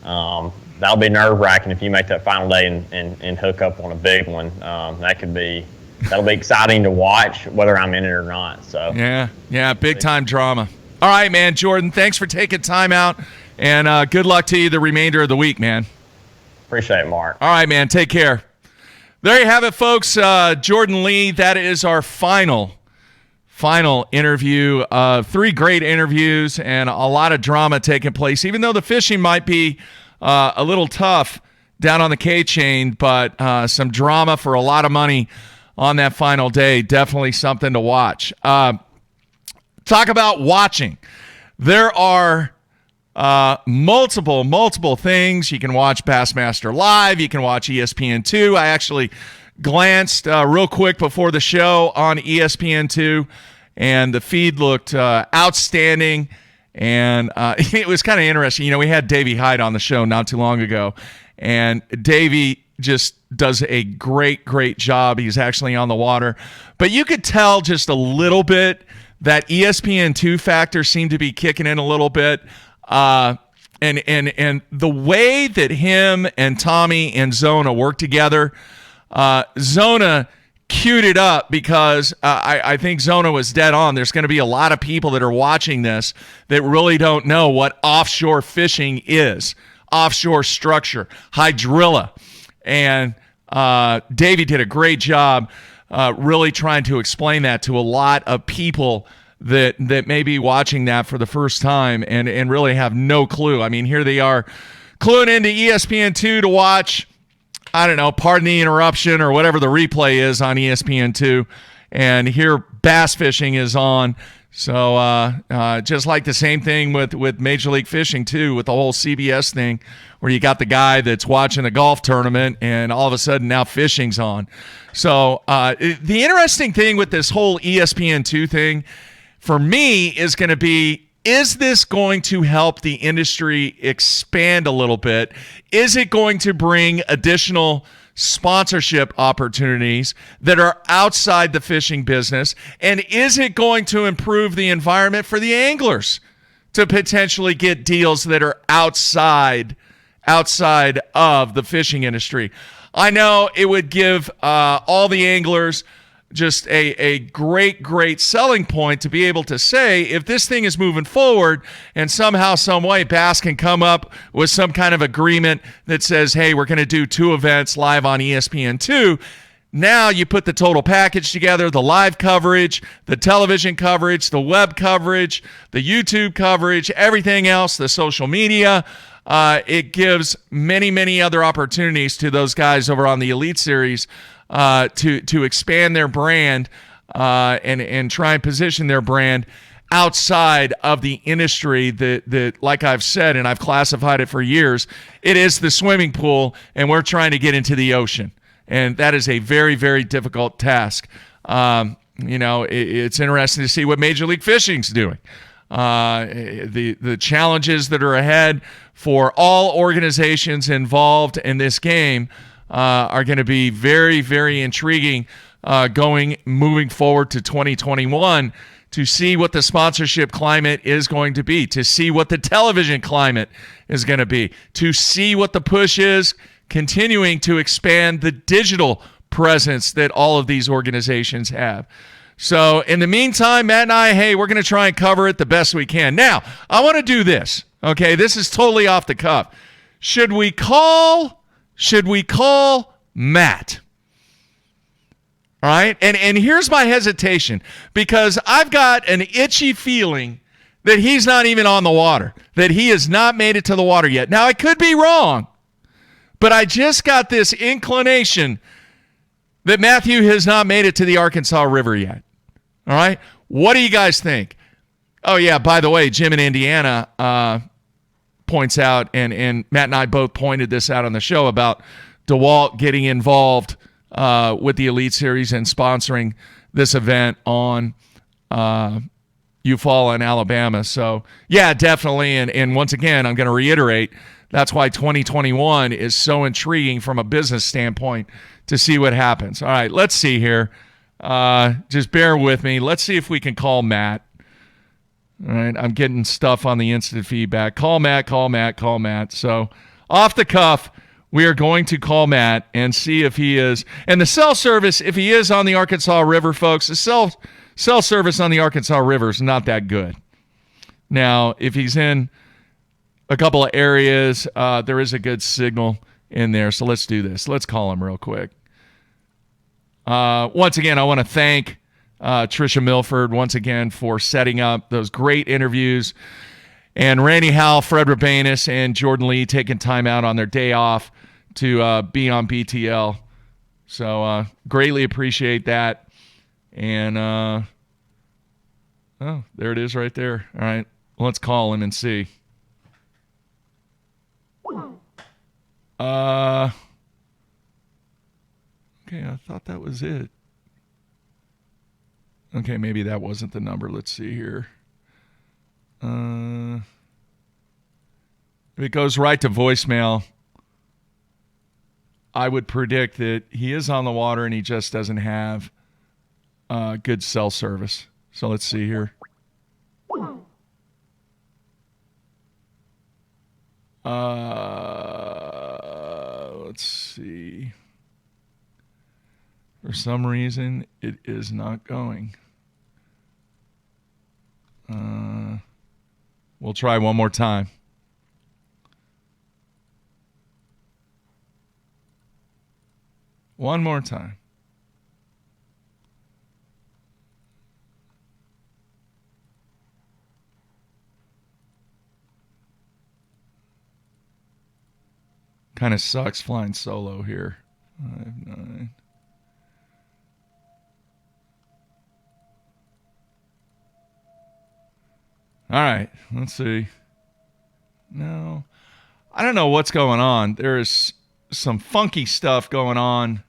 That'll be nerve-wracking if you make that final day and hook up on a big one. That'll be exciting to watch, whether I'm in it or not. So yeah, big time drama. All right, man, Jordan, thanks for taking time out, and good luck to you the remainder of the week, man. Appreciate it, Mark. All right, man, take care. There you have it, folks. Jordan Lee, that is our final interview. 3 great interviews and a lot of drama taking place, even though the fishing might be a little tough down on the K-chain, but some drama for a lot of money on that final day. Definitely something to watch. Talk about watching. There are multiple things. You can watch Bassmaster Live. You can watch ESPN2. I actually glanced real quick before the show on ESPN2, and the feed looked outstanding. And it was kind of interesting. We had Davey Hyde on the show not too long ago, and Davey just does a great job. He's actually on the water. But you could tell just a little bit that ESPN2 factor seemed to be kicking in a little bit. And the way that him and Tommy and Zona work together, Zona queued it up because I think Zona was dead on. There's going to be a lot of people that are watching this that really don't know what offshore fishing is, offshore structure, hydrilla. And Davey did a great job really trying to explain that to a lot of people that may be watching that for the first time and really have no clue. I mean, here they are cluing into ESPN2 to watch, I don't know, pardon the interruption or whatever the replay is on ESPN2, and here bass fishing is on. So just like the same thing with Major League Fishing too, with the whole CBS thing, where you got the guy that's watching a golf tournament and all of a sudden now fishing's on. So the interesting thing with this whole ESPN2 thing for me is going to be, is this going to help the industry expand a little bit? Is it going to bring additional sponsorship opportunities that are outside the fishing business? And is it going to improve the environment for the anglers to potentially get deals that are outside of the fishing industry? I know it would give all the anglers just a great selling point to be able to say, if this thing is moving forward and somehow, some way, Bass can come up with some kind of agreement that says, hey, we're going to do 2 events live on ESPN2. Now you put the total package together, the live coverage, the television coverage, the web coverage, the YouTube coverage, everything else, the social media. It gives many other opportunities to those guys over on the Elite Series to expand their brand and try and position their brand outside of the industry that, like I've said, and I've classified it for years, it is the swimming pool, and we're trying to get into the ocean. And that is a very difficult task. It's interesting to see what Major League Fishing's doing. The challenges that are ahead for all organizations involved in this game are going to be very intriguing moving forward to 2021, to see what the sponsorship climate is going to be, to see what the television climate is going to be, to see what the push is continuing to expand the digital presence that all of these organizations have. So in the meantime, Matt and I, hey, we're going to try and cover it the best we can. Now, I want to do this. Okay, this is totally off the cuff. Should we call Matt? All right, and here's my hesitation, because I've got an itchy feeling that he's not even on the water, that he has not made it to the water yet. Now, I could be wrong, but I just got this inclination that Matthew has not made it to the Arkansas River yet. All right? What do you guys think? Oh, yeah, by the way, Jim in Indiana points out, and Matt and I both pointed this out on the show, about DeWalt getting involved with the Elite Series and sponsoring this event on Eufaula in Alabama. So, yeah, definitely. And once again, I'm going to reiterate, that's why 2021 is so intriguing from a business standpoint, to see what happens. All right, let's see here. Just bear with me. Let's see if we can call Matt. All right, I'm getting stuff on the instant feedback. Call Matt, call Matt, call Matt. So off the cuff, we are going to call Matt and see if he is. And the cell service, if he is on the Arkansas River, folks, the cell service on the Arkansas River is not that good. Now, if he's in a couple of areas, there is a good signal in there. So let's do this. Let's call him real quick. Once again, I want to thank Tricia Milford once again for setting up those great interviews. And Randy Howell, Fred Roumbanis, and Jordan Lee taking time out on their day off to be on BTL. So greatly appreciate that. And, oh, there it is right there. All right, let's call him and see. Okay, I thought that was it. Okay, maybe that wasn't the number. Let's see here. If it goes right to voicemail, I would predict that he is on the water and he just doesn't have good cell service. So let's see here. Let's see. For some reason, it is not going. We'll try one more time. One more time. Kind of sucks flying solo here. 5, 9. All right, let's see. No, I don't know what's going on. There is some funky stuff going on.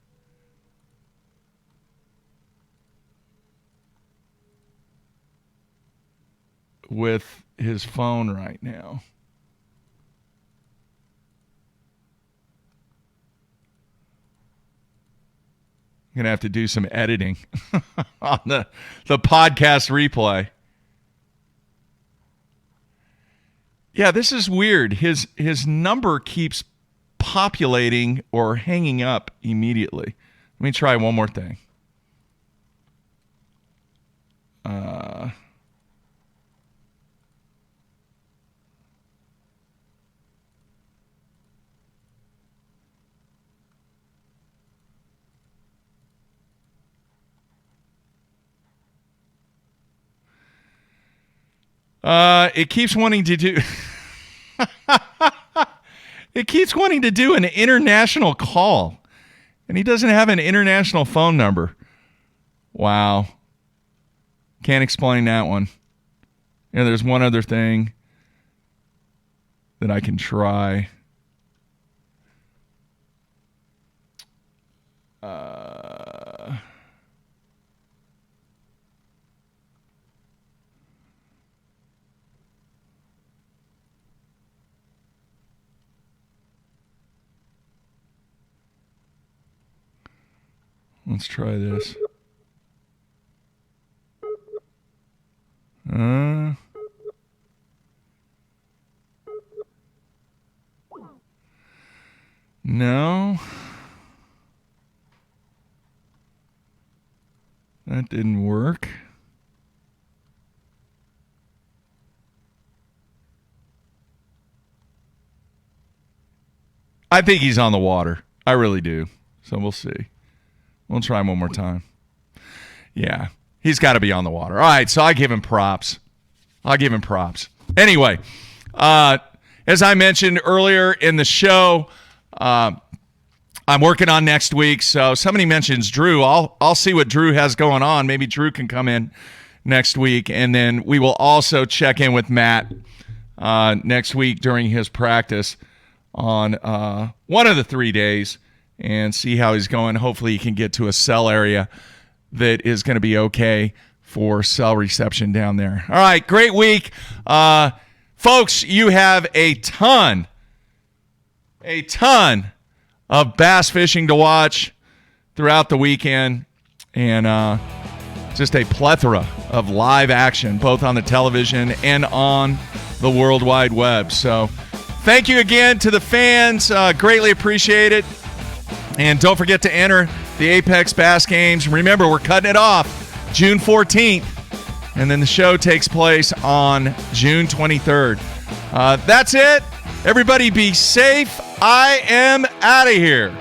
With his phone right now. I'm going to have to do some editing on the podcast replay. Yeah, this is weird. His number keeps populating or hanging up immediately. Let me try one more thing. It keeps wanting to do... It keeps wanting to do an international call. And he doesn't have an international phone number. Wow. Can't explain that one. Yeah, there's one other thing that I can try. Let's try this. No. That didn't work. I think he's on the water. I really do. So we'll see. We'll try one more time. Yeah, he's got to be on the water. All right, so I give him props. Anyway, as I mentioned earlier in the show, I'm working on next week. So somebody mentions Drew. I'll see what Drew has going on. Maybe Drew can come in next week, and then we will also check in with Matt next week during his practice on one of the 3 days and see how he's going. Hopefully he can get to a cell area that is going to be okay for cell reception down there. All right, great week. Folks, you have a ton of bass fishing to watch throughout the weekend. And just a plethora of live action, both on the television and on the World Wide Web. So thank you again to the fans. Greatly appreciate it. And don't forget to enter the Apex Bass Games. Remember, we're cutting it off June 14th, and then the show takes place on June 23rd. That's it. Everybody be safe. I am out of here.